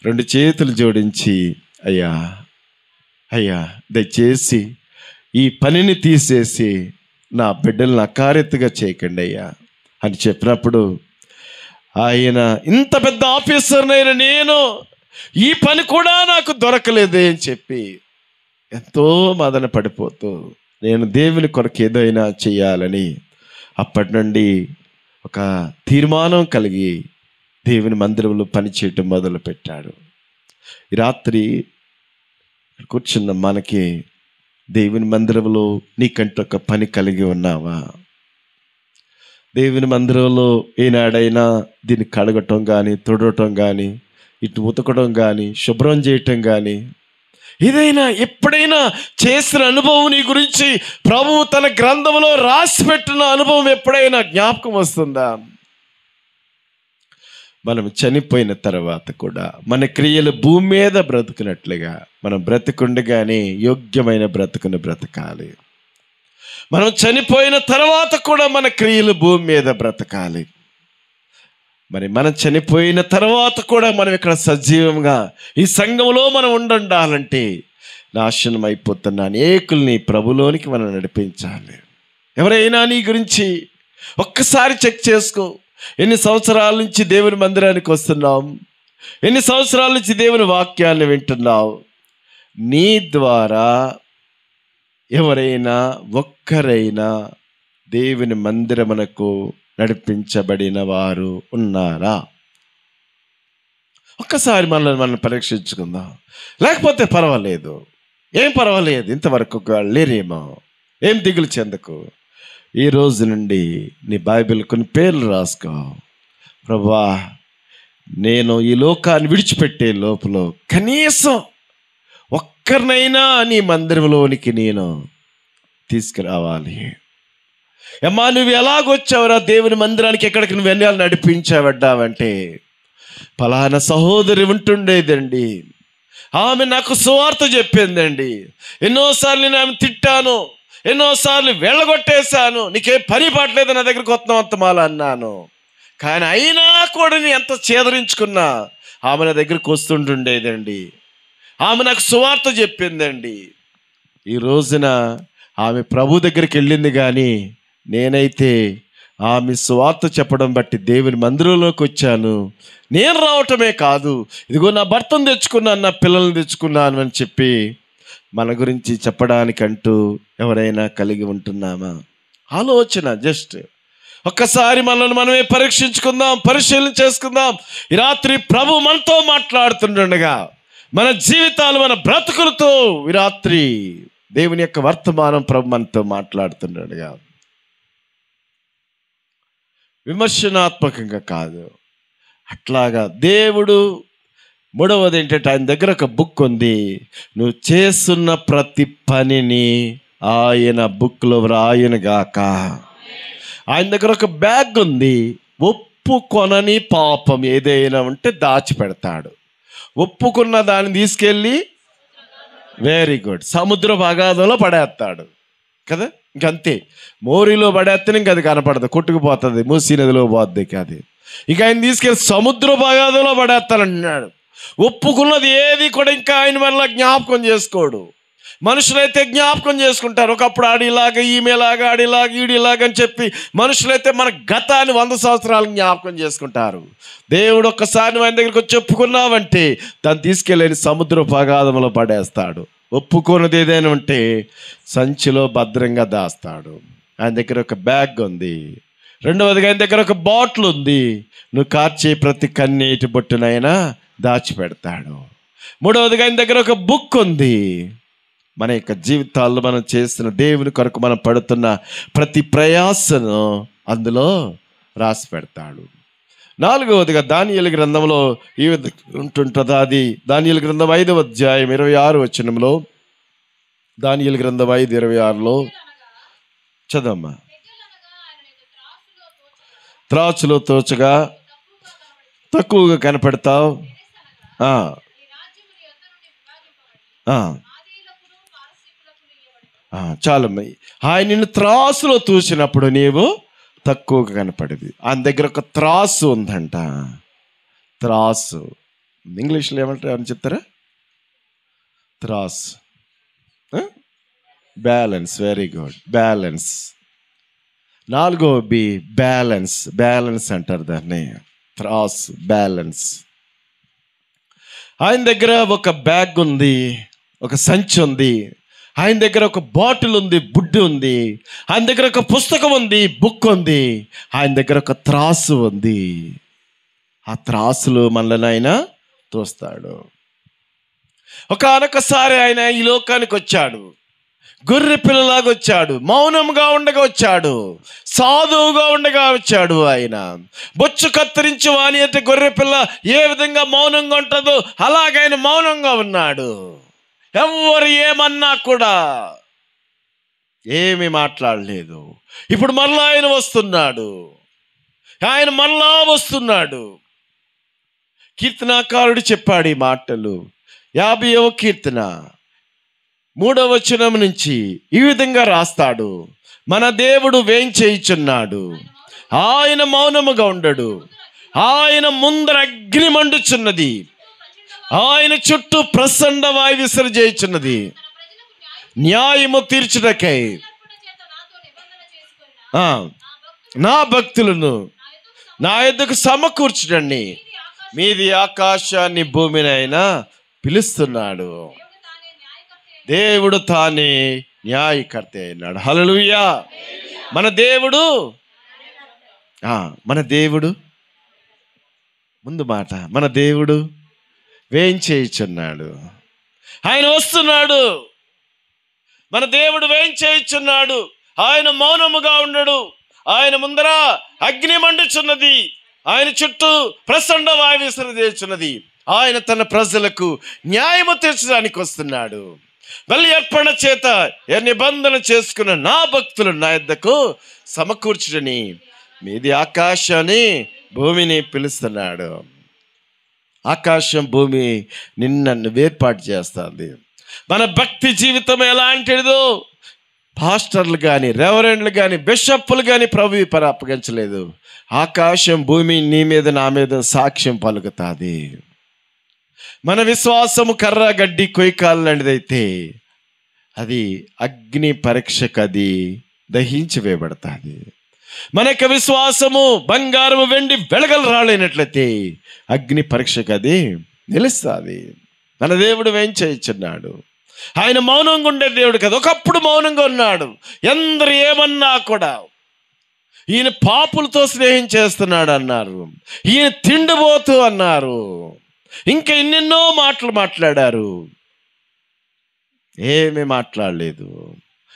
[SPEAKER 1] 2 చేతులు జోడించి, అయ్యా అయ్యా దయచేసి ఈ పనిని తీసేసి నా బిడ్డలను అకారెత్తుగా చేయకండి అయ్యా అని చెప్పినప్పుడు ఆయన, ఇంత పెద్ద ఆఫీసర్నైనా నేను ఈ పని కూడా నాకు దొరకలేదే అని చెప్పి ఎంతో మదన పడిపోతూ నేను దేవుని కొరకు ఏదైనా చేయాలని అప్పటి నుండి ఒక తీర్మానం కలిగి దేవుని మందిరంలో పనిచేయటం మొదలుపెట్టాడు. ఈ రాత్రి కూర్చున్న మనకి దేవుని మందిరంలో నీకంటే ఒక పని కలిగి ఉన్నావా? దేవుని మందిరంలో ఏనాడైనా దీన్ని కడగటం కానీ, తుడవటం కానీ, ఇటు ఉతకడం కానీ, శుభ్రం చేయటం కానీ, ఏదైనా ఎప్పుడైనా చేసిన అనుభవం నీ గురించి ప్రభువు తన గ్రంథంలో రాసి పెట్టిన అనుభవం ఎప్పుడైనా జ్ఞాపకం వస్తుందా? మనం చనిపోయిన తర్వాత కూడా మన క్రియలు భూమి మీద బ్రతుకున్నట్లుగా మనం బ్రతుకుండగానే యోగ్యమైన బ్రతుకుని బ్రతకాలి. మనం చనిపోయిన తర్వాత కూడా మన క్రియలు భూమి మీద బ్రతకాలి. మరి మనం చనిపోయిన తర్వాత కూడా మనం ఇక్కడ సజీవంగా ఈ సంఘంలో మనం ఉండాలంటే నాశనం అయిపోతున్న అనేకుల్ని ప్రభులోనికి మనం నడిపించాలి. ఎవరైనా నీ గురించి ఒక్కసారి చెక్ చేసుకో. ఎన్ని సంవత్సరాల నుంచి దేవుని మందిరానికి వస్తున్నాం, ఎన్ని సంవత్సరాల నుంచి దేవుని వాక్యాన్ని వింటున్నావు. నీ ద్వారా ఎవరైనా ఒక్కరైనా దేవుని మందిరమునకు నడిపించబడిన వారు ఉన్నారా? ఒక్కసారి మనం పరీక్షించుకుందాం. లేకపోతే పర్వాలేదు, ఏం పర్వాలేదు, ఇంతవరకు లేరేమో, ఏం దిగులు చెందకు. ఈ రోజు నుండి నీ బైబిల్ కొన్ని పేర్లు రాసుకో. ప్రభువా, నేను ఈ లోకాన్ని విడిచిపెట్టే లోపల కనీసం ఒక్కరినైనా నీ మందిరంలోనికి నేను తీసుకురావాలి. అమ్మా, నువ్వు ఎలాగొచ్చావురా దేవుని మందిరానికి, ఎక్కడికి నువ్వు ఎన్ని నడిపించావడ్డావంటే, ఫలానా సహోదరి ఉంటుండేదండి, ఆమె నాకు సువార్త చెప్పిందండి, ఎన్నోసార్లు నేను ఆమె తిట్టాను, ఎన్నోసార్లు వెళ్ళగొట్టేశాను, నీకేం పని పట్టలేదు, నా దగ్గరికి వస్తున్నావు అంతమాల అన్నాను. కానీ అయినా కూడా నేను ఎంత చేదరించుకున్నా ఆమె నా దగ్గరికి వస్తుంటుండేదండి, ఆమె నాకు సువార్త చెప్పిందండి. ఈ రోజున ఆమె ప్రభు దగ్గరికి వెళ్ళింది, కానీ నేనైతే ఆమె సువార్త చెప్పడం బట్టి దేవుని మందిరంలోకి వచ్చాను. నేను రావటమే కాదు, ఇదిగో నా భర్తను తెచ్చుకున్నాను, నా పిల్లల్ని తెచ్చుకున్నాను అని చెప్పి మన గురించి చెప్పడానికంటూ ఎవరైనా కలిగి ఉంటున్నామా? ఆలోచన జస్ట్ ఒక్కసారి మనల్ని మనమే పరీక్షించుకుందాం, పరిశీలన చేసుకుందాం. ఈ రాత్రి ప్రభు మనతో మాట్లాడుతుండగా మన జీవితాలు, మన బ్రతుకులతో ఈ రాత్రి దేవుని యొక్క వర్తమానం ప్రభు మనతో మాట్లాడుతుండగా, విమర్శనాత్మకంగా కాదు, అట్లాగా దేవుడు. మూడవది ఏంటంటే, ఆయన దగ్గర ఒక బుక్ ఉంది. నువ్వు చేస్తున్న ప్రతి పనిని ఆయన బుక్లో వ్రాయనుగాక. ఆయన దగ్గర ఒక బ్యాగ్ ఉంది. ఒప్పుకొనని పాపం ఏదైనా ఉంటే దాచిపెడతాడు. ఒప్పుకున్న దాన్ని తీసుకెళ్ళి వెరీ గుడ్ సముద్ర అగాధంలో పడేస్తాడు కదా. ఇంకంతే, మోరీలో పడేస్తే ఇంక అది కనపడదు, కొట్టుకుపోతుంది, మూసీ నదిలో పోద్ది కాదు. ఇక ఆయన తీసుకెళ్ళి సముద్ర అగాధంలో పడేస్తానంటున్నాడు. ఒప్పుకున్నది ఏది కూడా ఇంకా ఆయన వల్ల జ్ఞాపకం చేసుకోడు. మనుషులైతే జ్ఞాపకం చేసుకుంటారు. ఒకప్పుడు ఆడిలాగా, ఈమెలాగా, ఆడిలాగా, ఈడిలాగా అని చెప్పి మనుషులైతే మన గతాన్ని 100 సంవత్సరాలు జ్ఞాపకం చేసుకుంటారు. దేవుడు ఒక్కసారి ఆయన దగ్గరికి వచ్చి ఒప్పుకున్నావంటే దాన్ని తీసుకెళ్ళి సముద్ర అగాధంలో పడేస్తాడు. ఒప్పుకున్నది ఏదైనా ఉంటే సంచిలో భద్రంగా దాస్తాడు. ఆయన దగ్గర ఒక బ్యాగ్ ఉంది. రెండవదిగా ఆయన దగ్గర ఒక బాటిల్ ఉంది. నువ్వు కార్చే ప్రతి కన్నీటి బొట్టునైనా దాచిపెడతాడు. మూడవదిగా ఆయన దగ్గర ఒక బుక్ ఉంది. మన యొక్క జీవితాల్లో మనం చేస్తున్న దేవుని కొరకు మనం పడుతున్న ప్రతి ప్రయాసను అందులో రాసి పెడతాడు. నాలుగవదిగా దానియేలు గ్రంథంలో ఈ విధంగా ఉంటుంటుంది. అది దానియేలు గ్రంథం 5వ అధ్యాయం 26వ వచనంలో, దానియేలు గ్రంథం 5:26లో చదవమ్మా. త్రాచులో తోచగా తక్కువగా కనపడతావు. చాలమ్మా. ఆయన నిన్ను త్రాసులో తూచినప్పుడు నీవు తక్కువగా కనపడేది. ఆయన దగ్గర ఒక త్రాసు ఉందంట. త్రాసు ఇంగ్లీష్లో ఏమంటారు అని చెప్తారా? త్రాస్, బ్యాలెన్స్. Very good, balance. 4వ బి బ్యాలెన్స్. బ్యాలెన్స్ అంటారు దాన్ని, త్రాస్, బ్యాలెన్స్. ఆయన దగ్గర ఒక బ్యాగ్ ఉంది, ఒక సంచి ఉంది. ఆయన దగ్గర ఒక బాటిల్ ఉంది, బుడ్డి ఉంది. ఆయన దగ్గర ఒక పుస్తకం ఉంది, బుక్ ఉంది. ఆయన దగ్గర ఒక త్రాసు ఉంది. ఆ త్రాసులో మనల్ని ఆయన తోస్తాడు. ఒకానొకసారి ఆయన ఈ లోకానికి వచ్చాడు. గొర్రె పిల్లలాగా వచ్చాడు, మౌనంగా ఉండగా వచ్చాడు, సాధువుగా ఉండగా వచ్చాడు. ఆయన బొచ్చు కత్తిరించి వాని అయితే గొర్రె పిల్ల ఏ విధంగా మౌనంగా ఉంటుందో అలాగైన మౌనంగా ఉన్నాడు. ఎవరు ఏమన్నా కూడా ఏమి మాట్లాడలేదు. ఇప్పుడు మళ్ళా ఆయన వస్తున్నాడు. ఆయన మళ్ళా వస్తున్నాడు. కీర్తనాకారుడు చెప్పాడు ఈ మాటలు. 50వ కీర్తన 3వ వచనం నుంచి ఈ విధంగా రాస్తాడు. మన దేవుడు వేంచేయుచున్నాడు, ఆయన మౌనముగా ఉండడు. ఆయన ముందర అగ్ని మండుచున్నది, ఆయన చుట్టూ ప్రసండ వాయు విసర్జించున్నది. న్యాయము తీర్చుటకై నా భక్తులను నా యొద్దకు సమకూర్చుటండి. మీది ఆకాశాన్ని భూమిని అయినా పిలుస్తున్నాడు. దేవుడు తానే న్యాయకర్త అయినాడు. హల్లెలూయా. మన దేవుడు ముందు మాట, మన దేవుడు వేంచేయుచున్నాడు. ఆయన వస్తున్నాడు. మన దేవుడు వేంచేయుచున్నాడు. ఆయన మౌనముగా ఉండడు. ఆయన ముందర అగ్ని మండుచున్నది, ఆయన చుట్టూ ప్రసండ వాయు విసర్జించున్నది. ఆయన తన ప్రజలకు న్యాయము తీర్చడానికి వస్తున్నాడు. బలి అర్పణ చేత నిబంధన చేసుకున్న నా భక్తులు నా యొద్దకు సమకూర్చుడని మీది ఆకాశాన్ని భూమిని పిలుస్తున్నాడు. ఆకాశం భూమి నిన్ను వేర్పాటు చేస్తుంది. మన భక్తి జీవితం ఎలాంటిదో పాస్టర్లు కానీ, రెవరెండ్లు కానీ, బిషప్పులు కానీ ప్రభు పని అప్పగించలేదు. ఆకాశం భూమి నీ మీద నా మీద సాక్ష్యం పలుకుతుంది. మన విశ్వాసము కర్ర గడ్డి కొయ్యకాలు లాంటిదైతే అది అగ్ని పరీక్షకు అది దహించి వేయబడుతుంది. మన యొక్క విశ్వాసము బంగారము వెండి వెలగలు రాలేనట్లయితే అగ్ని పరీక్షకు అది నిలుస్తుంది. మన దేవుడు వేంచేయుచున్నాడు. ఆయన మౌనంగా ఉండే దేవుడు కదా. ఒకప్పుడు మౌనంగా ఉన్నాడు. ఎందరు ఏమన్నా కూడా ఈయన పాపులతో స్నేహం చేస్తున్నాడు అన్నారు, ఈయన తిండిపోతూ అన్నారు, ఇంకా ఎన్నెన్నో మాటలు మాట్లాడారు. ఏమీ మాట్లాడలేదు.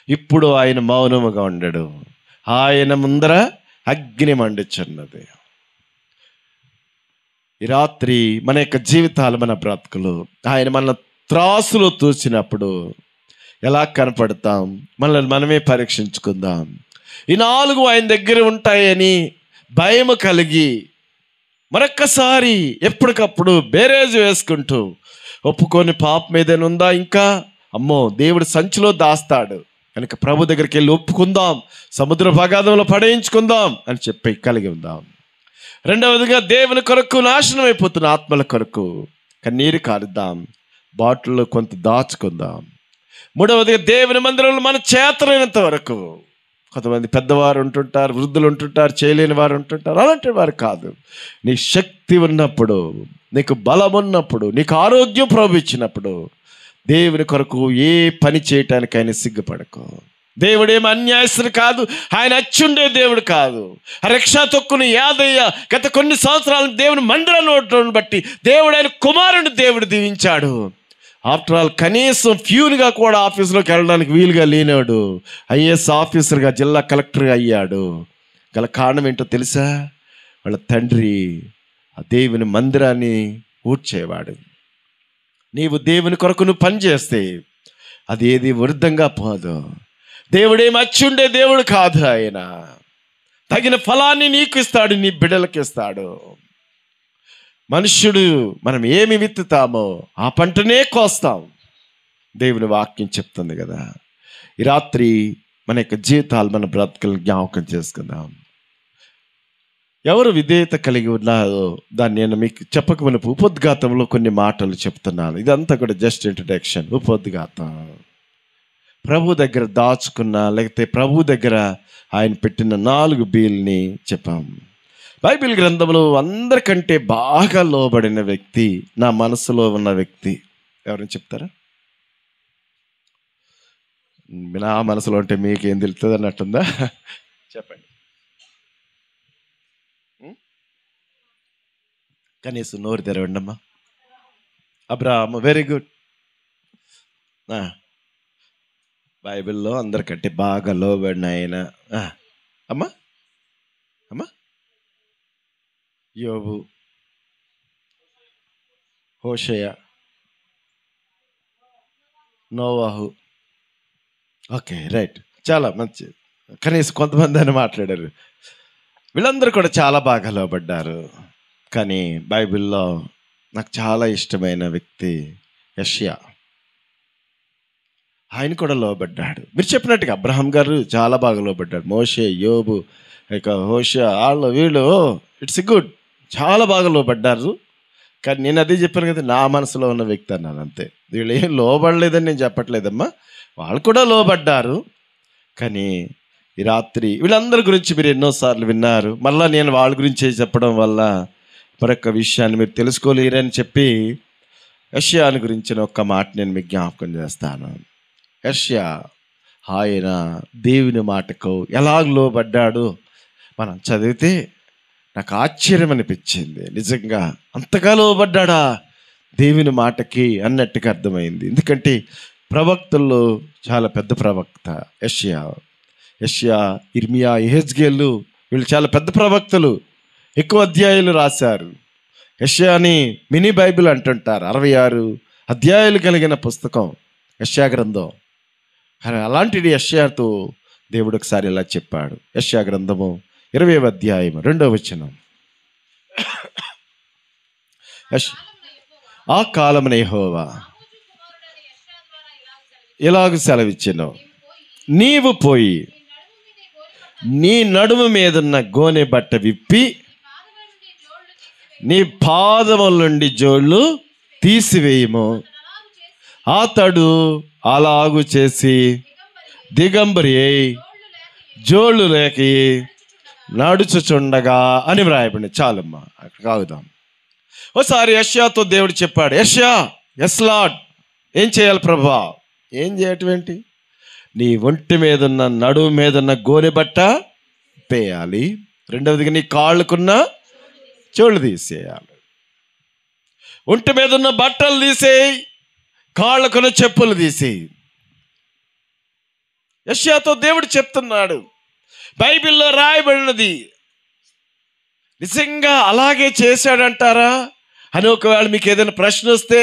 [SPEAKER 1] ఇప్పుడు ఆయన మౌనముగా ఉండడు. ఆయన ముందర అగ్ని మండుచున్నది. ఈ రాత్రి మన యొక్క జీవితాలు, మన బ్రతుకులు ఆయన మన త్రాసులో తూచినప్పుడు ఎలా కనపడతాం? మనల్ని మనమే పరీక్షించుకుందాం. ఈ 4 ఆయన దగ్గర ఉంటాయని భయం కలిగి మరొక్కసారి ఎప్పటికప్పుడు బేరేజ్ వేసుకుంటూ ఒప్పుకొని పాపం ఏదైనా ఉందా, ఇంకా అమ్మో దేవుడు సంచిలో దాస్తాడు కనుక ప్రభు దగ్గరికి వెళ్ళి ఒప్పుకుందాం, సముద్ర అగాధంలో పడేయించుకుందాం అని చెప్పి కలిగి ఉందాం. రెండవదిగా దేవుని కొరకు నాశనం అయిపోతున్న ఆత్మల కొరకు కన్నీరు కారుద్దాం, బాటిల్లో కొంత దాచుకుందాం. మూడవదిగా దేవుని మందిరంలో మన చేతనైనంత వరకు, కొంతమంది పెద్దవారు ఉంటుంటారు, వృద్ధులు ఉంటుంటారు, చేయలేని వారు ఉంటుంటారు, అలాంటి వారు కాదు. నీ శక్తి ఉన్నప్పుడు, నీకు బలం ఉన్నప్పుడు, నీకు ఆరోగ్యం ప్రభు ఇచ్చినప్పుడు దేవుని కొరకు ఏ పని చేయటానికైనా సిగ్గుపడకు. దేవుడేమి అన్యాయస్తుడు కాదు, ఆయన అచ్చుండే దేవుడు కాదు. ఆ రిక్షా తొక్కుని యాదయ్య గత కొన్ని సంవత్సరాలు దేవుని మందిరాన్ని బట్టి దేవుడు ఆయన కుమారుని దేవుడు దీవించాడు. ఆఫ్టర్ ఆల్ కనీసం ఫ్యూన్గా కూడా ఆఫీసులోకి వెళ్ళడానికి వీలుగా లేనాడు, ఐఏఎస్ ఆఫీసర్గా జిల్లా కలెక్టర్గా అయ్యాడు. గల కారణం ఏంటో తెలుసా? వాళ్ళ తండ్రి ఆ దేవుని మందిరాన్ని ఊడ్చేవాడు. నీవు దేవుని కొరకు నువ్వు పని చేస్తే అది ఏది వృద్ధంగా పోదు. దేవుడేమి అచ్చుండే దేవుడు కాదు, ఆయన తగిన ఫలాన్ని నీకు ఇస్తాడు, నీ బిడ్డలకు ఇస్తాడు. మనుష్యుడు మనం ఏమి విత్తుతామో ఆ పంటనే కోస్తాం, దేవుని వాక్యం చెప్తుంది కదా. ఈ రాత్రి మన యొక్క జీవితాలు, మన బ్రతుకులను జ్ఞాపకం చేసుకుందాం. ఎవరు విధేయత కలిగి ఉన్నారో దాన్ని నేను మీకు చెప్పకమునుపు ఉపోద్ఘాతంలో కొన్ని మాటలు చెప్తున్నాను. ఇదంతా కూడా జస్ట్ ఇంట్రడక్షన్. ఉపోద్ఘాతం ప్రభు దగ్గర దాచుకున్న, లేకపోతే ప్రభు దగ్గర ఆయన పెట్టిన 4 బీల్ని చెప్పాం. బైబిల్ గ్రంథంలో అందరికంటే బాగా లోబడిన వ్యక్తి, నా మనసులో ఉన్న వ్యక్తి ఎవరైనా చెప్తారా? నా మనసులో అంటే మీకేం తెలుస్తుంది అన్నట్టుందా? చెప్పండి. కనీసం నోరు తెరవండి అమ్మా. అబ్రాహాము. Very good. బైబిల్లో అందరికంటే బాగా లోబడిన ఆయన అమ్మా అమ్మా యోబు, హోషేయ, నోవాహు. ఓకే, రైట్, చాలా మంచి. కనీసం కొంతమంది అని మాట్లాడారు. వీళ్ళందరూ కూడా చాలా బాగా లోబడ్డారు. కానీ బైబిల్లో నాకు చాలా ఇష్టమైన వ్యక్తి యెషయా. ఆయన కూడా లోబడ్డాడు. మీరు చెప్పినట్టుగా అబ్రహాం గారు చాలా బాగా లోబడ్డాడు. మోషే, యోబు, ఇక హోషేయ, వాళ్ళు వీళ్ళు ఇట్స్ గుడ్, చాలా బాగా లోబడ్డారు. కానీ నేను అదే చెప్పాను కదా, నా మనసులో ఉన్న వ్యక్తి అన్నాను అంతే. వీళ్ళు ఏం లోబడలేదని నేను చెప్పట్లేదమ్మా, వాళ్ళు కూడా లోబడ్డారు. కానీ ఈ రాత్రి వీళ్ళందరి గురించి మీరు ఎన్నోసార్లు విన్నారు. మళ్ళీ నేను వాళ్ళ గురించి చెప్పడం వల్ల మరొక విషయాన్ని మీరు తెలుసుకోలేరని చెప్పి యెషయాని గురించిన ఒక్క మాట నేను మీకు జ్ఞాపకం చేస్తాను. యెషయా ఆయన దేవుని మాటకు ఎలా లోబడ్డాడు మనం చదివితే నాకు ఆశ్చర్యం అనిపించింది. నిజంగా అంతగా లోబడ్డాడా దేవుని మాటకి అన్నట్టుగా అర్థమైంది. ఎందుకంటే ప్రవక్తల్లో చాలా పెద్ద ప్రవక్త యెషయా. ఇర్మియా, యెహెజ్కేలు వీళ్ళు చాలా పెద్ద ప్రవక్తలు, ఎక్కువ అధ్యాయాలు రాశారు. యెషయాని మినీ బైబిల్ అంటుంటారు. 66 అధ్యాయాలు కలిగిన పుస్తకం యెషయా గ్రంథం. కానీ అలాంటిది యెషయాతో దేవుడు ఒకసారి ఇలా చెప్పాడు. యెషయా గ్రంథము 20వ అధ్యాయం 2వ వచనం. ఆ కాలమున యెహోవా ఇలాగ సెలవిచ్చెను, నీవు పోయి నీ నడుము మీదున్న గోనె బట్ట విప్పి నీ పాదముల నుండి జోళ్ళు తీసివేయము. అతడు అలాగు చేసి దిగంబరి అయి జోళ్ళు లేకి నడుచుచుండగా అని వ్రాయబడింది. చాలమ్మా, అక్కడ కాగుదాం. ఒకసారి యెషయాతో దేవుడు చెప్పాడు, యెషయా, ఎస్ లార్డ్, ఏం చేయాలి ప్రభా? ఏం చేయటం ఏంటి? నీ ఒంటి మీదున్న నడుము మీదున్న గోనె బట్ట పేయాలి. రెండవదిగా నీ కాళ్ళకున్న చెవులు తీసేయాలి. ఒంటి మీద ఉన్న బట్టలు తీసేయి, కాళ్ళకున్న చెప్పులు తీసేయి. యెషయాతో దేవుడు చెప్తున్నాడు. బైబిల్లో రాయబడినది. నిజంగా అలాగే చేశాడంటారా అని ఒకవేళ మీకు ఏదైనా ప్రశ్న వస్తే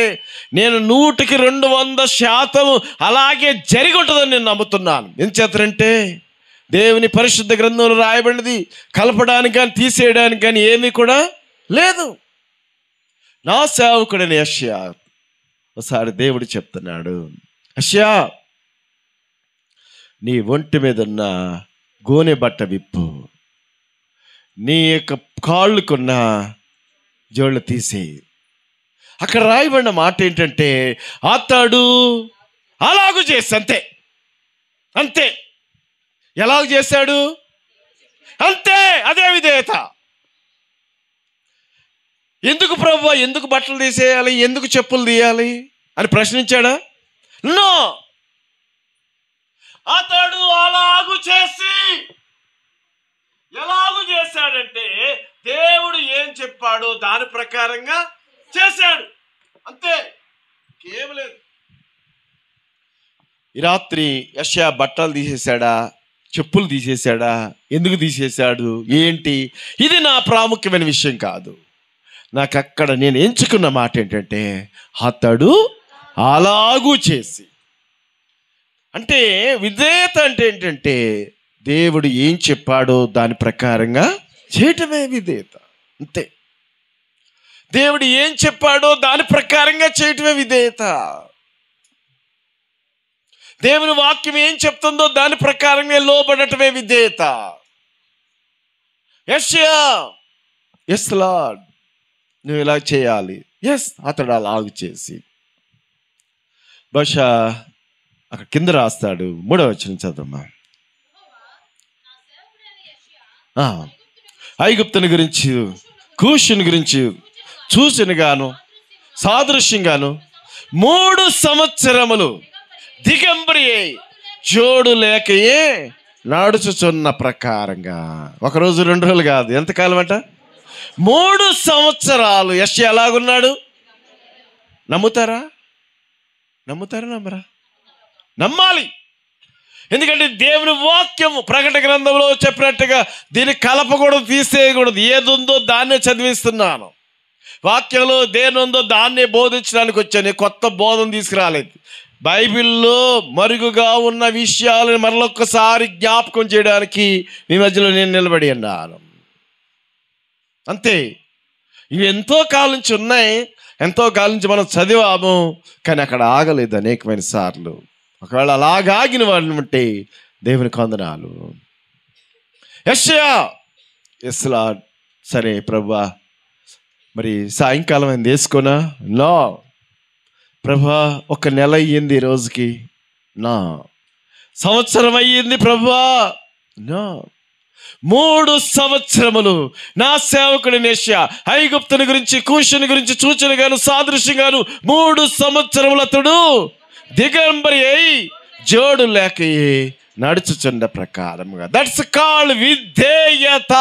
[SPEAKER 1] నేను 100% అలాగే జరిగి ఉంటుందని నేను నమ్ముతున్నాను. ఏం చేస్తారంటే దేవుని పరిశుద్ధ గ్రంథంలో రాయబడినది కలపడానికి కానీ తీసేయడానికి కానీ ఏమీ కూడా లేదు. నా సేవకుడని యెషయా ఒకసారి దేవుడు చెప్తున్నాడు, యెషయా నీ ఒంటి మీద ఉన్న గోనె బట్ట విప్పు, నీ యొక్క కాళ్ళకున్న జోళ్ళు తీసేయి. అక్కడ రాయబడిన మాట ఏంటంటే అతడు అలాగూ చేసి అంతే అంతే. ఎలాగ చేశాడు? అంతే. అదే విధేయత. ఎందుకు ప్రభువా, ఎందుకు బట్టలు తీసేయాలి, ఎందుకు చెప్పులు తీయాలి అని ప్రశ్నించాడా? నో. అతడు అలాగూ చేసి ఎలాగూ చేశాడంటే దేవుడు ఏం చెప్పాడో దాని ప్రకారంగా చేశాడు, అంతే, ఏం లేదు. ఈ రాత్రి యెషయా బట్టలు తీసేశాడా, చెప్పులు తీసేశాడా, ఎందుకు తీసేశాడు, ఏంటి? ఇది నా ప్రాముఖ్యమైన విషయం కాదు. నాకు అక్కడ నేను ఎంచుకున్న మాట ఏంటంటే అతడు అలాగూ చేసి. అంటే విధేయత అంటే ఏంటంటే దేవుడు ఏం చెప్పాడో దాని ప్రకారంగా చేయటమే విధేయత, అంతే. దేవుడు ఏం చెప్పాడో దాని ప్రకారంగా చేయటమే విధేయత. దేవుని వాక్యం ఏం చెప్తుందో దాని ప్రకారంగా లోబడటమే విధేయత. యెషయా, ఎస్ లార్డ్, నువ్వు ఇలా చేయాలి. ఎస్, అతడు అలాగూ చేసి. బహుశా అక్కడ కింద రాస్తాడు, 3వ వచనం చదవమ్మా. ఐగుప్తుని గురించి, కూషుని గురించి చూసినగాను సాదృశ్యంగాను 3 సంవత్సరములు దిగంబరి అయి జోడు లేకయే నడుచుచున్న ప్రకారంగా. ఒకరోజు 2 రోజులు కాదు, ఎంతకాలం అంట? 3 సంవత్సరాలు యెషయా ఎలాగున్నాడు? నమ్ముతారా? నమ్మరా? నమ్మాలి. ఎందుకంటే దేవుని వాక్యము ప్రకటన గ్రంథంలో చెప్పినట్టుగా దీన్ని కలపకూడదు, తీసేయకూడదు. ఏది ఉందో దాన్నే చదివిస్తున్నాను. వాక్యంలో దేని ఉందో దాన్నే బోధించడానికి వచ్చాను. కొత్త బోధన తీసుకురాలేదు. బైబిల్లో మరుగుగా ఉన్న విషయాలను మరొకసారి జ్ఞాపకం చేయడానికి మీ మధ్యలో నేను నిలబడి అన్నాను, అంతే. ఇవి ఎంతో కాలం నుంచి ఉన్నాయి, ఎంతో కాలం నుంచి మనం చదివాము, కానీ అక్కడ ఆగలేదు అనేకమైన సార్లు. ఒకవేళ అలాగాగిన వాళ్ళని బట్టి దేవునికి వందనాలు. యెషయా, ఎస్ లార్డ్, సరే ప్రభువా, మరి సాయంకాలం ఆయన వేసుకోనా? నో ప్రభువా, 1 నెల అయ్యింది ఈ రోజుకి. నా సంవత్సరం అయ్యింది ప్రభువా. నా 3 సంవత్సరములు నా సేవకుడిని యెషయా ఐగుప్తుని గురించి, కూషుని గురించి సూచనగాను సాదృశ్యంగాను 3 సంవత్సరములు అతడు దిగంబరి అయి జోడు లేక నడుచుచున్న ప్రకారముగా. దట్స్ కాల్డ్ విధేయత.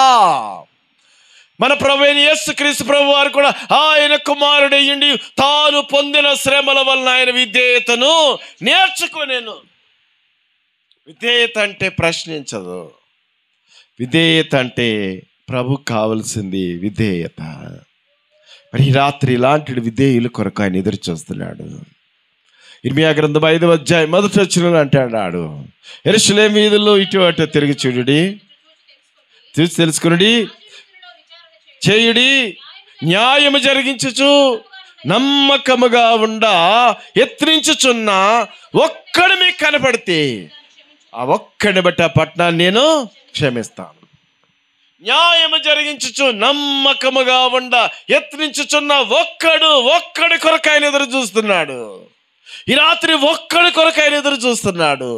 [SPEAKER 1] మన ప్రభువైన యేసుక్రీస్తు ప్రభు వారు కూడా ఆయన కుమారుడయ్యుండి తాను పొందిన శ్రమల వలన ఆయన విధేయతను నేర్చుకునేను. విధేయత అంటే ప్రశ్నించదు. విధేయత అంటే ప్రభు కావలసింది విధేయత. మరి ఈ రాత్రి ఇలాంటి విధేయుల కొరకు ఆయన ఎదురు చూస్తున్నాడు. ఇర్మియా గ్రంథం 5వ అధ్యాయం 1వ వచనంలో అంటాడు, యెరూషలేము వీధుల్లో ఇటు అటు తిరిగి చూడుడి, చూసి తెలుసుకునుడి, చేయుడి, న్యాయము జరిగించుచు నమ్మకముగా ఉండా ఎత్రించుచున్న ఒక్కడు మీకు కనపడితే ఆ ఒక్కడిని బట్టి ఆ పట్టణాన్ని నేను క్షమిస్తాను. న్యాయము జరిగించుచు నమ్మకముగా ఉండా యత్నించుచున్న ఒక్కడి కొరకు ఆయన ఎదురు చూస్తున్నాడు. ఈ రాత్రి ఒక్కడి కొరకు ఆయన ఎదురు చూస్తున్నాడు.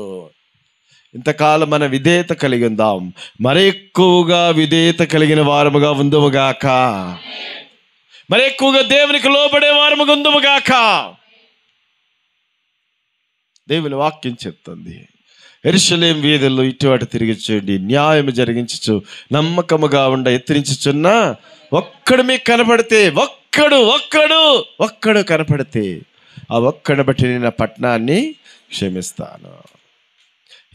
[SPEAKER 1] ఇంతకాలం మన విధేయత కలిగి ఉందాం, మరి ఎక్కువగా విధేయత కలిగిన వారముగా ఉందుముగాక. మరి ఎక్కువగా దేవునికి లోబడే వారముగా ఉందుముగాక. దేవుని వాక్యం చెప్తుంది, యెరూషలేము వీధుల్లో ఇటు అటు తిరిగి చూడండి, న్యాయం జరిగించు నమ్మకముగా ఉండ ఎత్తిరించుచున్న ఒక్కడు మీకు కనపడితే, ఒక్కడు కనపడితే ఆ ఒక్కడు బట్టి నేను పట్టణాన్ని క్షమిస్తాను.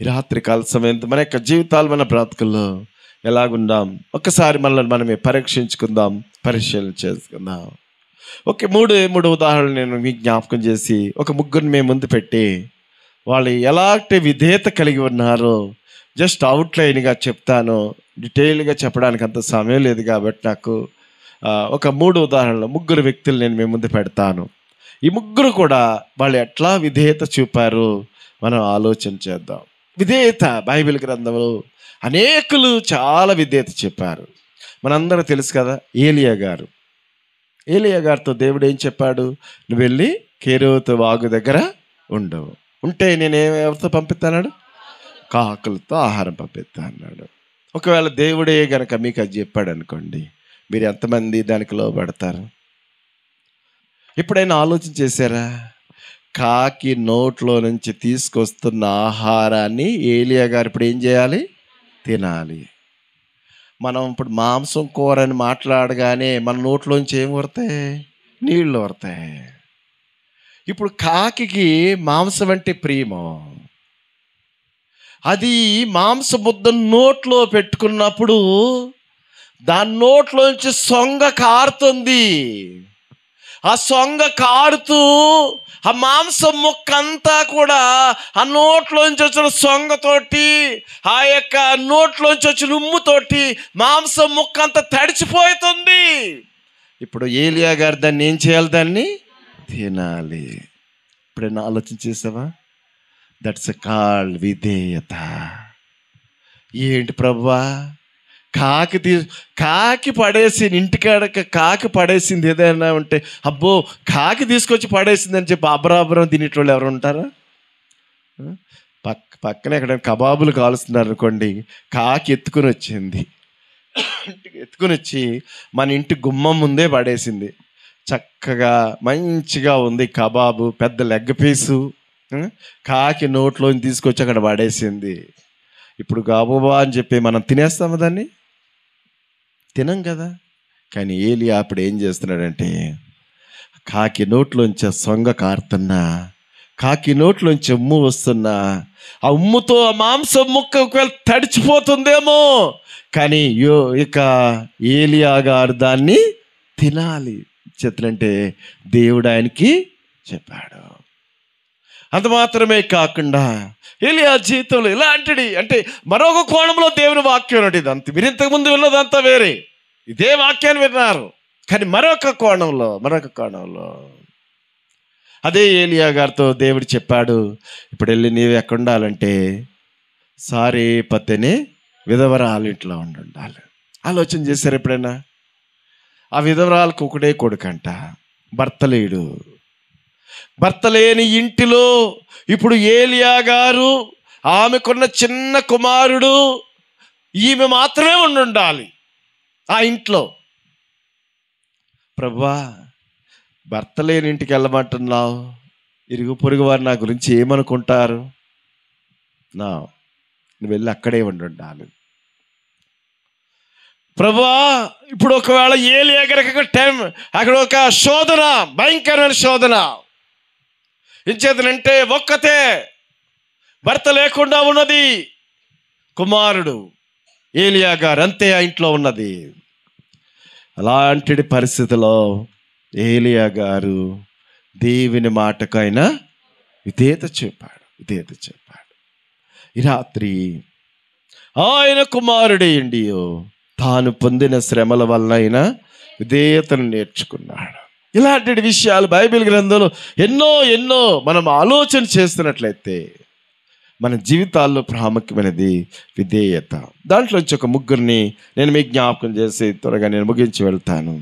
[SPEAKER 1] ఈ రాత్రి కాల సమయం మన యొక్క జీవితాలు, మన బ్రతుకుల్లో ఎలాగుందాం ఒక్కసారి మనల్ని మనమే పరీక్షించుకుందాం, పరిశీలన చేసుకుందాం. ఓకే, మూడు ఉదాహరణలు నేను మీకు జ్ఞాపకం చేసి ఒక ముగ్గురిని మేము ముందు పెట్టి వాళ్ళు ఎలాంటి విధేయత కలిగి ఉన్నారో జస్ట్ అవుట్లైన్గా చెప్తాను. డీటెయిల్గా చెప్పడానికి అంత సమయం లేదు కాబట్టి నాకు ఒక 3 ఉదాహరణలు, 3 వ్యక్తులు నేను మీ ముందు పెడతాను. ఈ 3 కూడా వాళ్ళు ఎట్లా విధేయత చూపారు మనం ఆలోచన చేద్దాం. విధేయత బైబిల్ గ్రంథంలో అనేకులు చాలా విధేయత చెప్పారు. మనందరూ తెలుసు కదా, ఏలియా గారితో దేవుడు ఏం చెప్పాడు? నువ్వు వెళ్ళి కేరోతు వాగు దగ్గర ఉండవు, ఉంటే నేను ఎవరితో పంపిస్తాడు? కాకులతో ఆహారం పంపిస్తా అన్నాడు. ఒకవేళ దేవుడే గనక మీకు అది చెప్పాడు అనుకోండి, మీరు ఎంతమంది దానికి లోబడతారు? ఎప్పుడైనా ఆలోచన చేశారా? కాకి నోట్లో నుంచి తీసుకొస్తున్న ఆహారాన్ని ఏలియా గారు ఇప్పుడు ఏం చేయాలి? తినాలి. మనం ఇప్పుడు మాంసం కూర అని మాట్లాడగానే మన నోట్లోంచి ఏం వస్తాయి? నీళ్ళు వస్తాయి. ఇప్పుడు కాకి మాంసం అంటే ప్రియమో, అది మాంస ముద్ద నోట్లో పెట్టుకున్నప్పుడు దాని నోట్లోంచి సొంగ కారుతుంది. ఆ సొంగ కారుతూ ఆ మాంసం ముక్క అంతా కూడా ఆ నోట్లోంచి వచ్చిన సొంగతోటి, ఆ యొక్క నోట్లోంచి వచ్చిన ఉమ్ముతోటి మాంసం ముక్క అంతా తడిచిపోతుంది. ఇప్పుడు ఏలియా గారు దాన్ని ఏం చేయాలి? దాన్ని తినాలి. ఇప్పుడైనా ఆలోచన చేసావా? దట్స్ కాల్డ్ విధేయత. ఏంటి ప్రభువా, కాకి పడేసి ఇంటికాడ కాకి పడేసింది ఏదైనా ఉంటే, అబ్బో కాకి తీసుకొచ్చి పడేసింది అని చెప్పి అబరాబరం తినేటోళ్ళు ఎవరు ఉంటారా? పక్కన ఎక్కడ కబాబులు కాలుస్తున్నారు అనుకోండి, కాకి ఎత్తుకుని వచ్చింది, ఎత్తుకుని వచ్చి మన ఇంటి గుమ్మం ముందే పడేసింది. చక్కగా మంచిగా ఉంది కబాబు, పెద్ద లెగ్ పీసు, కాకి నోట్లోని తీసుకొచ్చి అక్కడ పడేసింది. ఇప్పుడు గాబోబా అని చెప్పి మనం తినేస్తాము దాన్ని? తినం కదా. కానీ ఏలియా అప్పుడు ఏం చేస్తున్నాడంటే, కాకి నోట్లోంచి సొంగ కారుతున్నా, కాకి నోట్లోంచి ఉమ్ము వస్తున్నా, ఆ ఉమ్ముతో ఆ మాంసం ముక్క ఒకవేళ తడిచిపోతుందేమో, కానీ ఇక ఏలియా గారు దాన్ని తినాలి. చేతులంటే దేవుడు ఆయనకి చెప్పాడు. అంత మాత్రమే కాకుండా ఏలియా జీవితంలో ఇలాంటిది అంటే మరొక కోణంలో దేవుని వాక్యం ఉన్నది. ఇదంతా మీరు ఇంతకుముందు విన్నదంతా వేరే, ఇదే వాక్యాన్ని విన్నారు, కానీ మరొక కోణంలో అదే ఏలియా గారితో దేవుడు చెప్పాడు, ఇప్పుడు వెళ్ళి నీవు ఎక్కడ ఉండాలంటే సారేపతనే విధవరాలు ఇంట్లో ఉండాలి. ఆలోచన చేశారు ఎప్పుడైనా? ఆ విధవరాలకు ఒకటే కొడుకంట, భర్త లేని ఇంటిలో ఇప్పుడు ఏలియా గారు, ఆమెకున్న చిన్న కుమారుడు, ఈమె మాత్రమే ఉండాలి ఆ ఇంట్లో. ప్రభువా, భర్త లేని ఇంటికి వెళ్ళమంటున్నావు, ఇరుగు పొరుగు వారు నా గురించి ఏమనుకుంటారు? నువ్వు వెళ్ళి అక్కడే ఉండాలి. ప్రభువా, ఇప్పుడు ఒకవేళ ఏలియా గారికి అక్కడ ఒక శోధన, భయంకరమైన శోధన. ఇచ్చేదనంటే ఒక్కతే భర్త లేకుండా ఉన్నది, కుమారుడు ఏలియా గారు, అంతే ఆ ఇంట్లో ఉన్నది. అలాంటి పరిస్థితిలో ఏలియా గారు దేవుని మాటకైనా విధేయత చెప్పాడు. ఈ రాత్రి ఆయన కుమారుడేండి తాను పొందిన శ్రమల వల్ల అయినా విధేయతను నేర్చుకున్నాడు. ఇలాంటి విషయాలు బైబిల్ గ్రంథంలో ఎన్నో మనం ఆలోచన చేస్తున్నట్లయితే మన జీవితాల్లో ప్రాముఖ్యమైనది విధేయత. దాంట్లో నుంచి ఒక 3 నేను మీకు జ్ఞాపకం చేసి త్వరగా నేను ముగించి వెళ్తాను.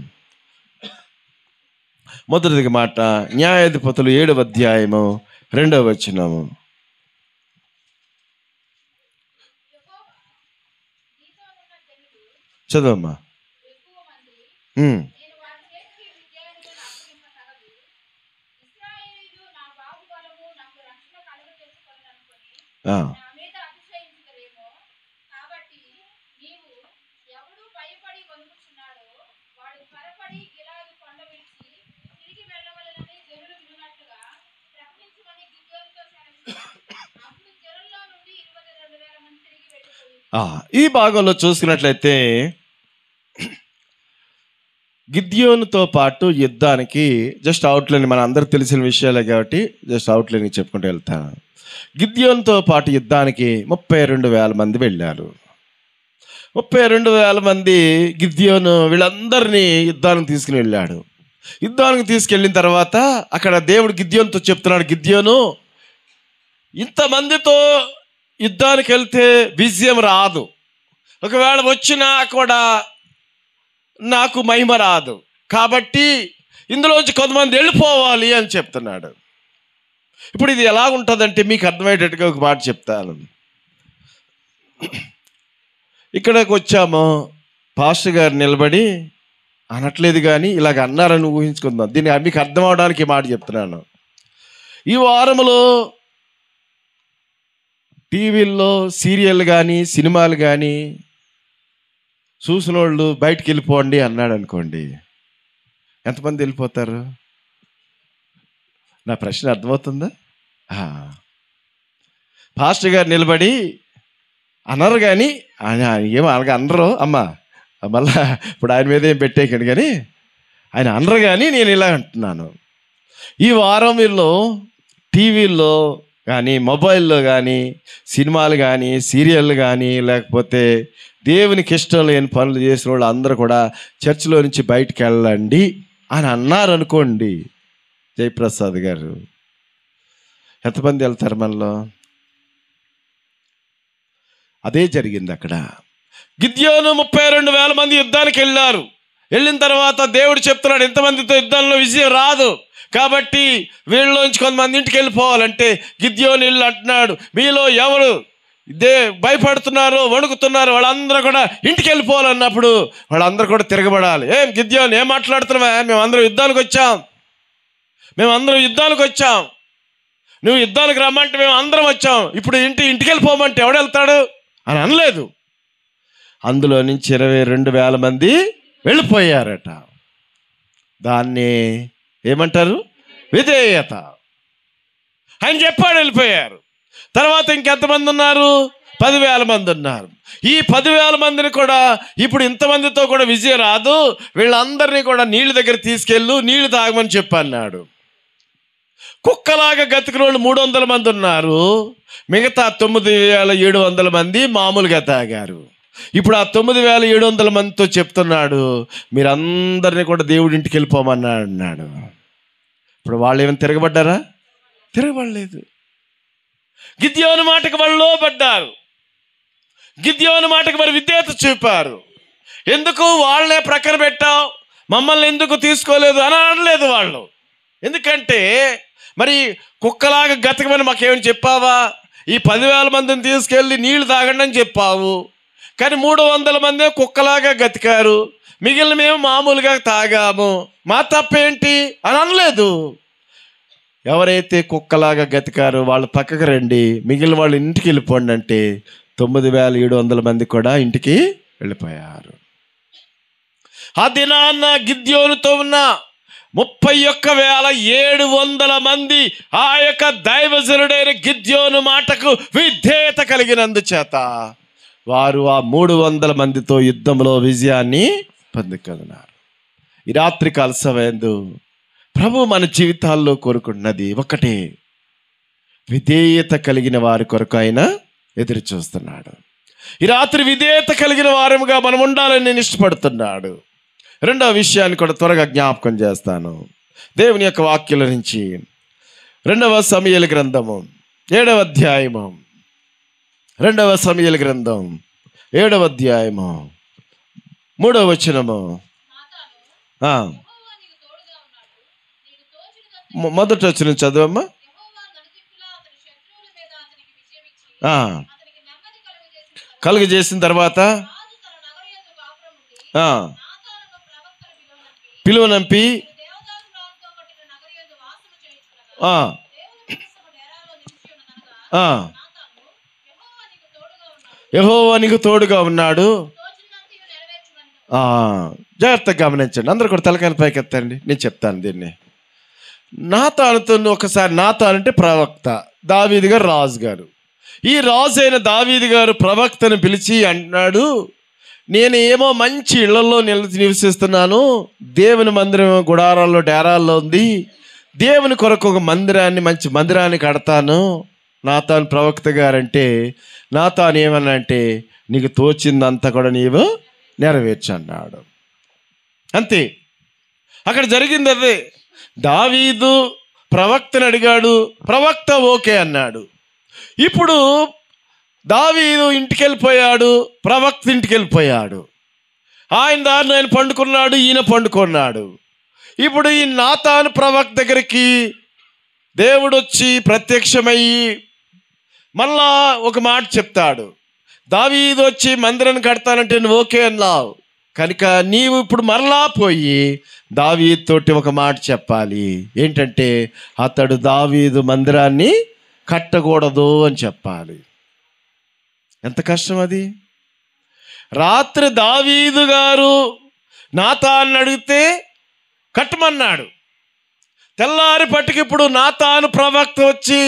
[SPEAKER 1] మొదటి మాట, న్యాయాధిపతులు 7వ అధ్యాయము 2వ వచనము. చదవమ్మా. ఈ భాగంలో చూసుకున్నట్లయితే గిద్యోనుతో పాటు యుద్ధానికి జస్ట్ అవుట్లైన్ మన అందరికి తెలిసిన విషయాలే కాబట్టి జస్ట్ అవుట్లైన్ చెప్పుకుంటూ వెళ్తాను. గిద్యోనుతో పాటు యుద్ధానికి 32,000 మంది వెళ్ళారు. 32,000 మంది గిద్యోను వీళ్ళందరినీ యుద్ధానికి తీసుకుని వెళ్ళాడు. యుద్ధానికి తీసుకెళ్ళిన తర్వాత అక్కడ దేవుడు గిద్యోనుతో చెప్తున్నాడు, గిద్యోను ఇంతమందితో యుద్ధానికి వెళ్తే విజయం రాదు, ఒకవేళ వచ్చినా కూడా నాకు మహిమ రాదు, కాబట్టి ఇందులోంచి కొంతమంది వెళ్ళిపోవాలి అని చెప్తున్నాడు. ఇప్పుడు ఇది ఎలా ఉంటుందంటే మీకు అర్థమయ్యేటట్టుగా ఒక మాట చెప్తాను. ఇక్కడికి వచ్చాము, పాస్టర్ గారు నిలబడి అనట్లేదు కానీ ఇలాగ అన్నారని ఊహించుకుందాం. దీన్ని మీకు అర్థం అవడానికి మాట చెప్తున్నాను. ఈ వారంలో టీవీల్లో సీరియల్ కానీ సినిమాలు కానీ చూసిన వాళ్ళు బయటికి వెళ్ళిపోండి అన్నాడు అనుకోండి, ఎంతమంది వెళ్ళిపోతారు? నా ప్రశ్న అర్థమవుతుందా? పాస్టర్ గారు నిలబడి అనరు కానీ ఏమో అలాగే అనరు అమ్మా, మళ్ళా ఇప్పుడు ఆయన మీద ఏం పెట్టేయకండి కానీ ఆయన అనరు కానీ నేను ఇలా అంటున్నాను. ఈ వారం వీళ్ళు టీవీల్లో కానీ మొబైల్లో కానీ సినిమాలు కానీ సీరియళ్ళు కానీ లేకపోతే దేవునికి ఇష్టం లేని పనులు చేసిన వాళ్ళు అందరూ కూడా చర్చిలో నుంచి బయటికి వెళ్ళండి అని అన్నారు అనుకోండి, జయప్రసాద్ గారు ఎంతమంది వెళ్తారు మనలో? అదే జరిగింది అక్కడ. గిద్యోను 32,000 మంది యుద్ధానికి వెళ్ళారు. వెళ్ళిన తర్వాత దేవుడు చెప్తున్నాడు, ఎంతమందితో యుద్ధంలో విజయం రాదు, కాబట్టి వీళ్ళలోంచి కొంతమంది ఇంటికి వెళ్ళిపోవాలంటే గిద్యోను వెళ్ళి అంటున్నాడు, మీలో ఎవరు భయపడుతున్నారు వణుకుతున్నారు వాళ్ళందరూ కూడా ఇంటికి వెళ్ళిపోవాలన్నప్పుడు వాళ్ళందరూ కూడా తిరగబడాలి. ఏం గిద్యోను ఏం మాట్లాడుతున్నావా? మేమందరం యుద్ధానికి వచ్చాం, నువ్వు యుద్ధానికి రమ్మంటే మేము అందరం వచ్చాం, ఇప్పుడు ఇంటికి వెళ్ళిపోమంటే ఎవడు వెళ్తాడు అని అనలేదు. అందులో నుంచి 22,000 మంది వెళ్ళిపోయారట. దాన్ని ఏమంటారు? విధేయత. ఆయన చెప్పాడు, వెళ్ళిపోయారు. తర్వాత ఇంకెంతమంది ఉన్నారు? 10,000 మంది ఉన్నారు. ఈ 10,000 మందిని కూడా ఇప్పుడు ఇంతమందితో కూడా విజయం రాదు, వీళ్ళందరినీ కూడా నీళ్ళ దగ్గర తీసుకెళ్ళు, నీళ్లు తాగమని చెప్పన్నాడు. కుక్కలాగా గతికిన వాళ్ళు 300 మంది ఉన్నారు, మిగతా 9,700 మంది మామూలుగా తాగారు. ఇప్పుడు ఆ 9,700 మందితో చెప్తున్నాడు, మీరందరినీ కూడా దేవుడి ఇంటికి వెళ్ళిపోమన్నాడు అన్నాడు. ఇప్పుడు వాళ్ళు ఏమైనా తిరగబడ్డారా? తిరగబడలేదు. గిద్యోను మాటకు వాళ్ళు లోబడ్డారు, గిద్యోను మాటకు మరి విధేయత చూపారు. ఎందుకు వాళ్ళనే ప్రక్కన పెట్టావు, మమ్మల్ని ఎందుకు తీసుకోలేదు అని అనలేదు వాళ్ళు. ఎందుకంటే మరి కుక్కలాగా గతకమని మాకేమని చెప్పావా? ఈ 10,000 మందిని తీసుకెళ్ళి నీళ్లు తాగండి అని చెప్పావు, కానీ 300 మంది కుక్కలాగా గతికారు, మిగిలిన మేము మామూలుగా తాగాము, మా తప్పేంటి అని అనలేదు. ఎవరైతే కుక్కలాగా గతికారో వాళ్ళు పక్కకు రండి, మిగిలిన వాళ్ళు ఇంటికి వెళ్ళిపోండి అంటే 9,700 మంది కూడా ఇంటికి వెళ్ళిపోయారు. ఆ దినాన్న గిద్యోనుతో ఉన్న 31,700 మంది ఆ యొక్క దైవజనుడైన గిద్యోను మాటకు విధేయత కలిగినందుచేత వారు ఆ 300 మందితో యుద్ధంలో విజయాన్ని పొందుకున్నారు. ఈ రాత్రికాల సమయంలో ప్రభు మన జీవితాల్లో కోరుకున్నది ఒకటే, విధేయత కలిగిన వారి కొరకు ఆయన ఎదురు చూస్తున్నాడు. ఈ రాత్రి విధేయత కలిగిన వారముగా మనం ఉండాలని నేను ఇష్టపడుతున్నాడు. రెండవ విషయాన్ని కూడా త్వరగా జ్ఞాపకం చేస్తాను. దేవుని యొక్క వాక్యాల నుంచి 2వ సమూయేలు గ్రంథము 7వ అధ్యాయము, 2వ సమూయేలు గ్రంథం 7వ అధ్యాయము 3వ వచనము. మొదటి వచనం చదవమ్మా. కలుగు చేసిన తర్వాత పిలువనంపి యెహోవా నీకు తోడుగా ఉన్నాడు. జాగ్రత్తగా గమనించండి, అందరూ కూడా తలకాయల పైకి ఎత్తండి, నేను చెప్తాను దీన్ని. నాతానుతో ఒకసారి, నాతాను అంటే ప్రవక్త, దావీదు గారు రాజు గారు. ఈ రాజు అయిన దావీదు గారు ప్రవక్తను పిలిచి అన్నాడు, నేను ఏమో మంచి ఇళ్లలో నివసిస్తున్నాను, దేవుని మందిరం గుడారాల్లో డేరాల్లో ఉంది, దేవుని కొరకు ఒక మంచి మందిరాన్ని కడతాను. నాతాను ప్రవక్త గారంటే నాతాను ఏమన్నా అంటే, నీకు తోచిందంతా కూడా నీవు నెరవేర్చన్నాడు. అంతే, అక్కడ జరిగింది అదే. దావీదు ప్రవక్తను అడిగాడు, ప్రవక్త ఓకే అన్నాడు. ఇప్పుడు దావీదు ఇంటికి వెళ్ళిపోయాడు, ప్రవక్త ఇంటికి వెళ్ళిపోయాడు. ఆయన దారిని ఆయన పండుకున్నాడు, ఈయన పండుకున్నాడు. ఇప్పుడు ఈ నాతాను ప్రవక్త దగ్గరికి దేవుడు వచ్చి ప్రత్యక్షమయ్యి మళ్ళా ఒక మాట చెప్తాడు. దావీదు వచ్చి మందిరాన్ని కడతానంటే నువ్వు ఓకే అన్నావు కనుక నీవు ఇప్పుడు మరలా పోయి దావీదుతోటి ఒక మాట చెప్పాలి. ఏంటంటే, అతడు దావీదు మందిరాన్ని కట్టకూడదు అని చెప్పాలి. ఎంత కష్టం అది. రాత్రి దావీదు గారు నాతాను అడిగితే కట్టమన్నాడు. తెల్లారి పట్టుకు ఇప్పుడు నాతాను ప్రవక్త వచ్చి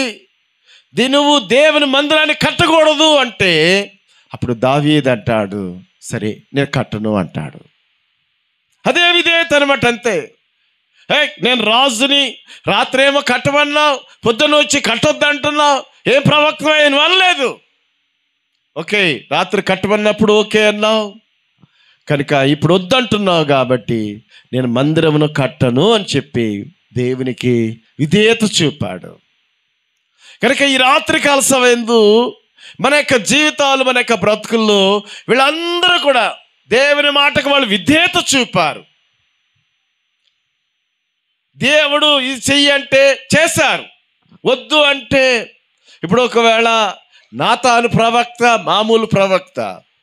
[SPEAKER 1] నువ్వు దేవుని మందిరాన్ని కట్టకూడదు అంటే అప్పుడు దావీదు అంటాడు, సరే నేను కట్టను అంటాడు. అదే విధేయత అనమాట. అంతే. నేను రాజుని, రాత్రి ఏమో కట్టమన్నావు, పొద్దున్న వచ్చి కట్టొద్దు అంటున్నావు, ఏం ప్రవక్త అని అనలేదు. ఓకే, రాత్రి కట్టమన్నప్పుడు ఓకే అన్నావు కనుక ఇప్పుడు వద్దంటున్నావు కాబట్టి నేను మందిరమును కట్టను అని చెప్పి దేవునికి విధేయత చూపాడు. కనుక ఈ రాత్రికాల సమయంలో మన యొక్క జీవితాలు, మన యొక్క బ్రతుకుల్లో వీళ్ళందరూ కూడా దేవుని మాటకు వాళ్ళు విధేయత చూపారు. దేవుడు ఇది చెయ్యి అంటే చేశారు, వద్దు అంటే. ఇప్పుడు ఒకవేళ నాతాను ప్రవక్త మామూలు ప్రవక్త,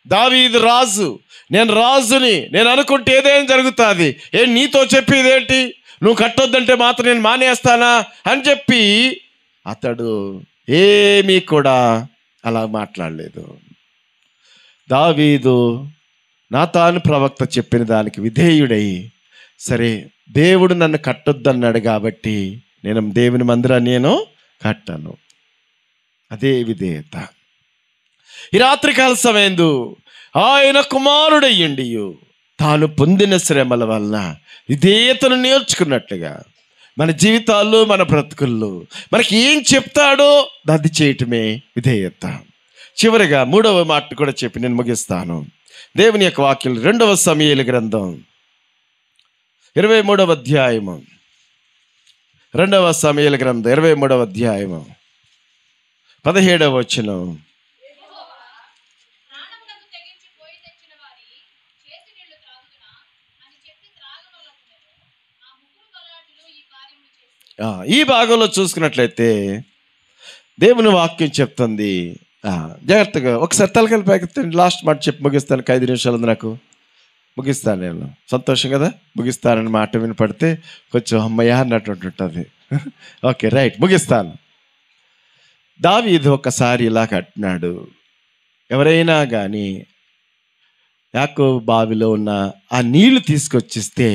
[SPEAKER 1] దావీదు రాజు, నేను రాజుని, నేను అనుకుంటే ఏదైనా జరుగుతుంది, నీతో చెప్పేదేంటి, నువ్వు కట్టొద్దంటే మాత్రం నేను మానేస్తానా అని చెప్పి అతడు ఏమీ కూడా అలా మాట్లాడలేదు. దావీదు నాతాను ప్రవక్త చెప్పిన దానికి విధేయుడై, సరే దేవుడు నన్ను కట్టొద్దన్నాడు కాబట్టి నేను దేవుని మందిరాన్ని నేను కట్టను. అదే విధేయత. ఈ రాత్రికాల సమయంలో ఆయన కుమారుడయ్యండి తాను పొందిన శ్రమల వలన విధేయతను నేర్చుకున్నట్లుగా మన జీవితాల్లో, మన బ్రతుకుల్లో మనకి ఏం చెప్తాడో అది చేయటమే విధేయత. చివరిగా 3వ మాట కూడా చెప్పి నేను ముగిస్తాను. దేవుని యొక్క వాక్యం 2వ సమూయేలు గ్రంథం 23వ అధ్యాయము, 2వ సమూయేలు గ్రంథం 23వ అధ్యాయము 17వ వచనం. ఈ భాగంలో చూసుకున్నట్లయితే దేవుని వాక్యం చెప్తుంది, జాగ్రత్తగా ఒకసారి తలకాయలు పైకెత్తండి. లాస్ట్ మాట చెప్పి ముగిస్తాను. 5 నిమిషాలు ఉంది నాకు, ముగిస్తాను. నేను సంతోషం కదా, ముగిస్తానని మాట వినపడితే కొంచెం అమ్మయ్య అన్నట్టు ఉంటుంది. ఓకే, రైట్, ముగిస్తాను. దావీదు ఒకసారి ఇలా కట్టినాడు. ఎవరైనా కానీ యాకోబు బావిలో ఉన్న ఆ నీళ్లు తీసుకొచ్చిస్తే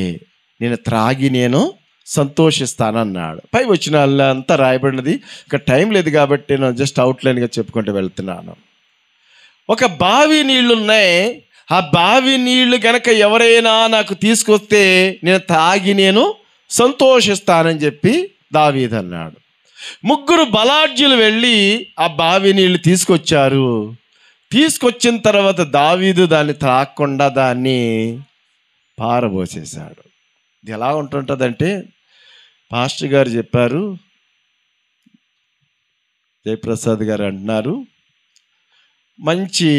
[SPEAKER 1] నేను త్రాగి నేను సంతోషిస్తానన్నాడు. పై వచ్చిన అంతా రాయబడినది, ఇంకా టైం లేదు కాబట్టి నేను జస్ట్ అవుట్లైన్గా చెప్పుకుంటూ వెళ్తున్నాను. ఒక బావి నీళ్లు ఉన్నాయి, ఆ బావి నీళ్లు కనుక ఎవరైనా నాకు తీసుకొస్తే నేను తాగి నేను సంతోషిస్తానని చెప్పి దావీదు అన్నాడు. 3 బలాఢ్యులు వెళ్ళి ఆ బావి నీళ్లు తీసుకొచ్చారు. తీసుకొచ్చిన తర్వాత దావీదు దాన్ని త్రాగకుండా దాన్ని పారబోసేశాడు. ఇది ఎలా ఉంటుంటుందంటే, పాస్టర్ గారు చెప్పారు, జయప్రసాద్ గారు అంటున్నారు, మంచి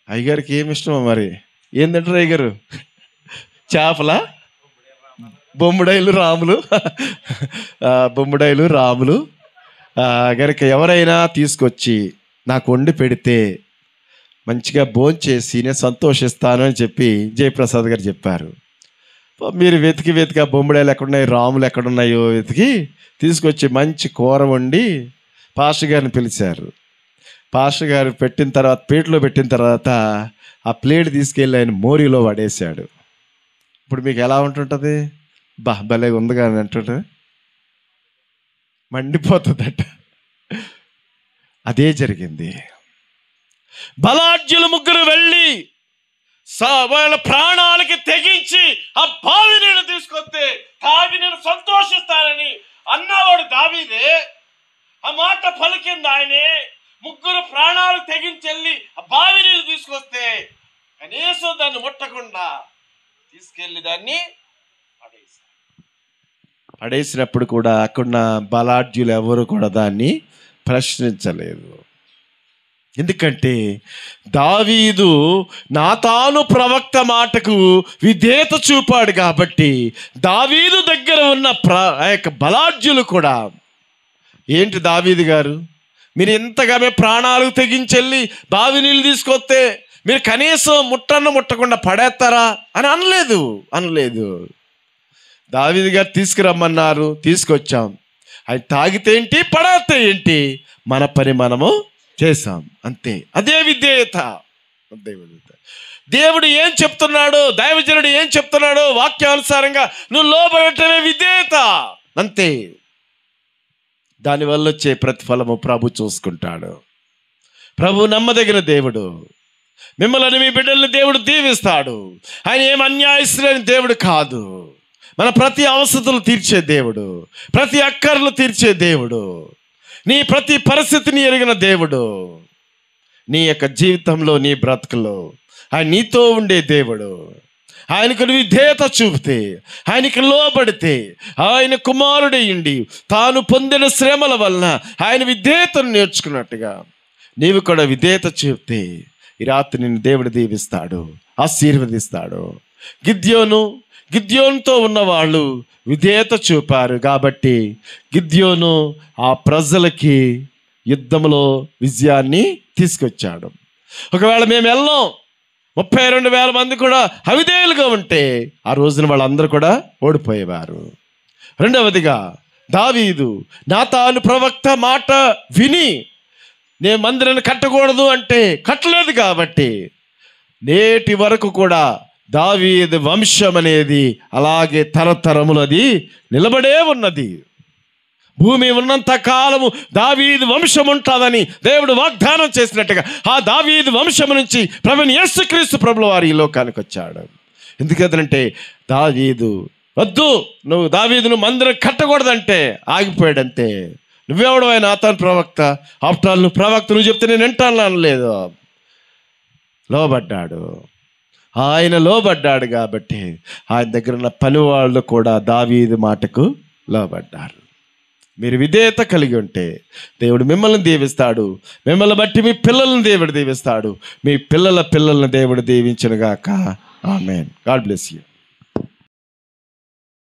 [SPEAKER 1] అయ్యగారికి ఏమి ఇష్టమో మరి, ఏంటంటారు అయ్యగారు, చేపల బొమ్ముడైలు రాములు, బొమ్ముడైలు రాములు గనక ఎవరైనా తీసుకొచ్చి నాకు వండి పెడితే మంచిగా భోంచేసి నేను సంతోషిస్తాను అని చెప్పి జయప్రసాద్ గారు చెప్పారు. మీరు వెతికి ఆ బొమ్మిడాయలు ఎక్కడున్నాయి, రాములు ఎక్కడున్నాయో వెతికి తీసుకొచ్చి మంచి కూర వండి పాస్టర్ గారిని పిలిచారు. పాస్టర్ గారు పెట్టిన తర్వాత, ప్లేట్లో పెట్టిన తర్వాత ఆ ప్లేట్ తీసుకెళ్ళి ఆయన మోరీలో పడేశాడు. ఇప్పుడు మీకు ఎలా ఉంటుంటుంది, భలే ఉంది కానీ అంటుంటే మండిపోతుందట. అదే జరిగింది. బలాఢ్యులు 3 వెళ్ళి వాళ్ళ ప్రాణాలకి తెగించి ఆ బావి నీళ్ళు తీసుకొస్తే తాగి నేను సంతోషిస్తానని అన్నవాడు దావీదే. ఆ మాట పలికింది ఆయనే. ముగ్గురు ప్రాణాలు తెగించెళ్ళి ఆ బావి నీళ్ళు తీసుకొస్తే కనీసం దాన్ని ముట్టకుండా తీసుకెళ్ళి దాన్ని పడేసినప్పుడు కూడా అక్కడున్న బలాఢ్యులు ఎవరు కూడా దాన్ని ప్రశ్నించలేదు. ఎందుకంటే దావీదు నాతాను ప్రవక్త మాటకు విధేయత చూపాడు కాబట్టి దావీదు దగ్గర ఉన్న ఆ యొక్క బలాఢ్యులు కూడా, ఏంటి దావీదు గారు మీరు ఇంతగా ప్రాణాలు తెగించెళ్ళి బావి నీళ్ళు తీసుకొస్తే మీరు కనీసం ముట్టకుండా పడేస్తారా అని అనలేదు. దావీదు గారు తీసుకురమ్మన్నారు, తీసుకొచ్చాం. అది తాగితే ఏంటి, పడేస్తే ఏంటి, మన పని మనము చేశాం, అంతే. అదే విధేయత. దేవుడు ఏం చెప్తున్నాడు, దైవజనుడు ఏం చెప్తున్నాడు, వాక్యానుసారంగా నువ్వు లోబడటమే విధేయత, అంతే. దానివల్ల వచ్చే ప్రతిఫలము ప్రభు చూసుకుంటాడు. ప్రభు నమ్మదగిన దేవుడు. మిమ్మల్ని మీ బిడ్డల్ని దేవుడు దీవిస్తాడు. ఆయన ఏం అన్యాయస్తులైన దేవుడు కాదు. మన ప్రతి అవసరతలు తీర్చే దేవుడు, ప్రతి అక్కర్లు తీర్చే దేవుడు, నీ ప్రతి పరిస్థితిని ఎరిగిన దేవుడు. నీ యొక్క జీవితంలో, నీ బ్రతుకులో ఆయన నీతో ఉండే దేవుడు. ఆయనకు విధేయత చూపితే, ఆయనకు లోబడితే, ఆయన కుమారుడయ్యుండి తాను పొందిన శ్రమల వలన ఆయన విధేయతను నేర్చుకున్నట్టుగా నీవు కూడా విధేయత చూపితే ఈ రాత్రి నిన్ను దేవుడు దీవిస్తాడు, ఆశీర్వదిస్తాడు. గిద్యోనుతో ఉన్నవాళ్ళు విధేయత చూపారు కాబట్టి గిద్యోను ఆ ప్రజలకి యుద్ధంలో విజయాన్ని తీసుకొచ్చాడు. ఒకవేళ మేము వెళ్ళాం 32,000 మంది కూడా అవిధేయులుగా ఉంటే ఆ రోజున వాళ్ళందరూ కూడా ఓడిపోయేవారు. రెండవదిగా దావీదు నాతాను ప్రవక్త మాట విని నేను మందిరాన్ని కట్టకూడదు అంటే కట్టలేదు కాబట్టి నేటి వరకు కూడా దావీదు వంశం అనేది అలాగే తరతరములు అది నిలబడే ఉన్నది. భూమి ఉన్నంత కాలము దావీదు వంశం ఉంటుందని దేవుడు వాగ్దానం చేసినట్టుగా ఆ దావీదు వంశం నుంచి ప్రభువైన యేసుక్రీస్తు ప్రభుల వారు ఈ లోకానికి వచ్చాడు. ఎందుకంటే దావీదు వద్దు, నువ్వు దావీదును మందిరం కట్టకూడదంటే ఆగిపోయాడంతే. నువ్వెవడు ఆయన నాతాను ప్రవక్త, ఆఫ్టర్ ఆల్ నువ్వు ప్రవక్త, నువ్వు చెప్తే నేను వింటాను అనలేదు. లోబడ్డాడు. ఆయన లోబడ్డాడు కాబట్టి ఆయన దగ్గర ఉన్న పని వాళ్ళు కూడా దావీదు మాటకు లోబడ్డారు. మీరు విధేయత కలిగి ఉంటే దేవుడు మిమ్మల్ని దీవిస్తాడు. మిమ్మల్ని బట్టి మీ పిల్లలను దేవుడు దీవిస్తాడు. మీ పిల్లల పిల్లలను దేవుడు దీవించునుగాక. ఆమేన్. God bless you.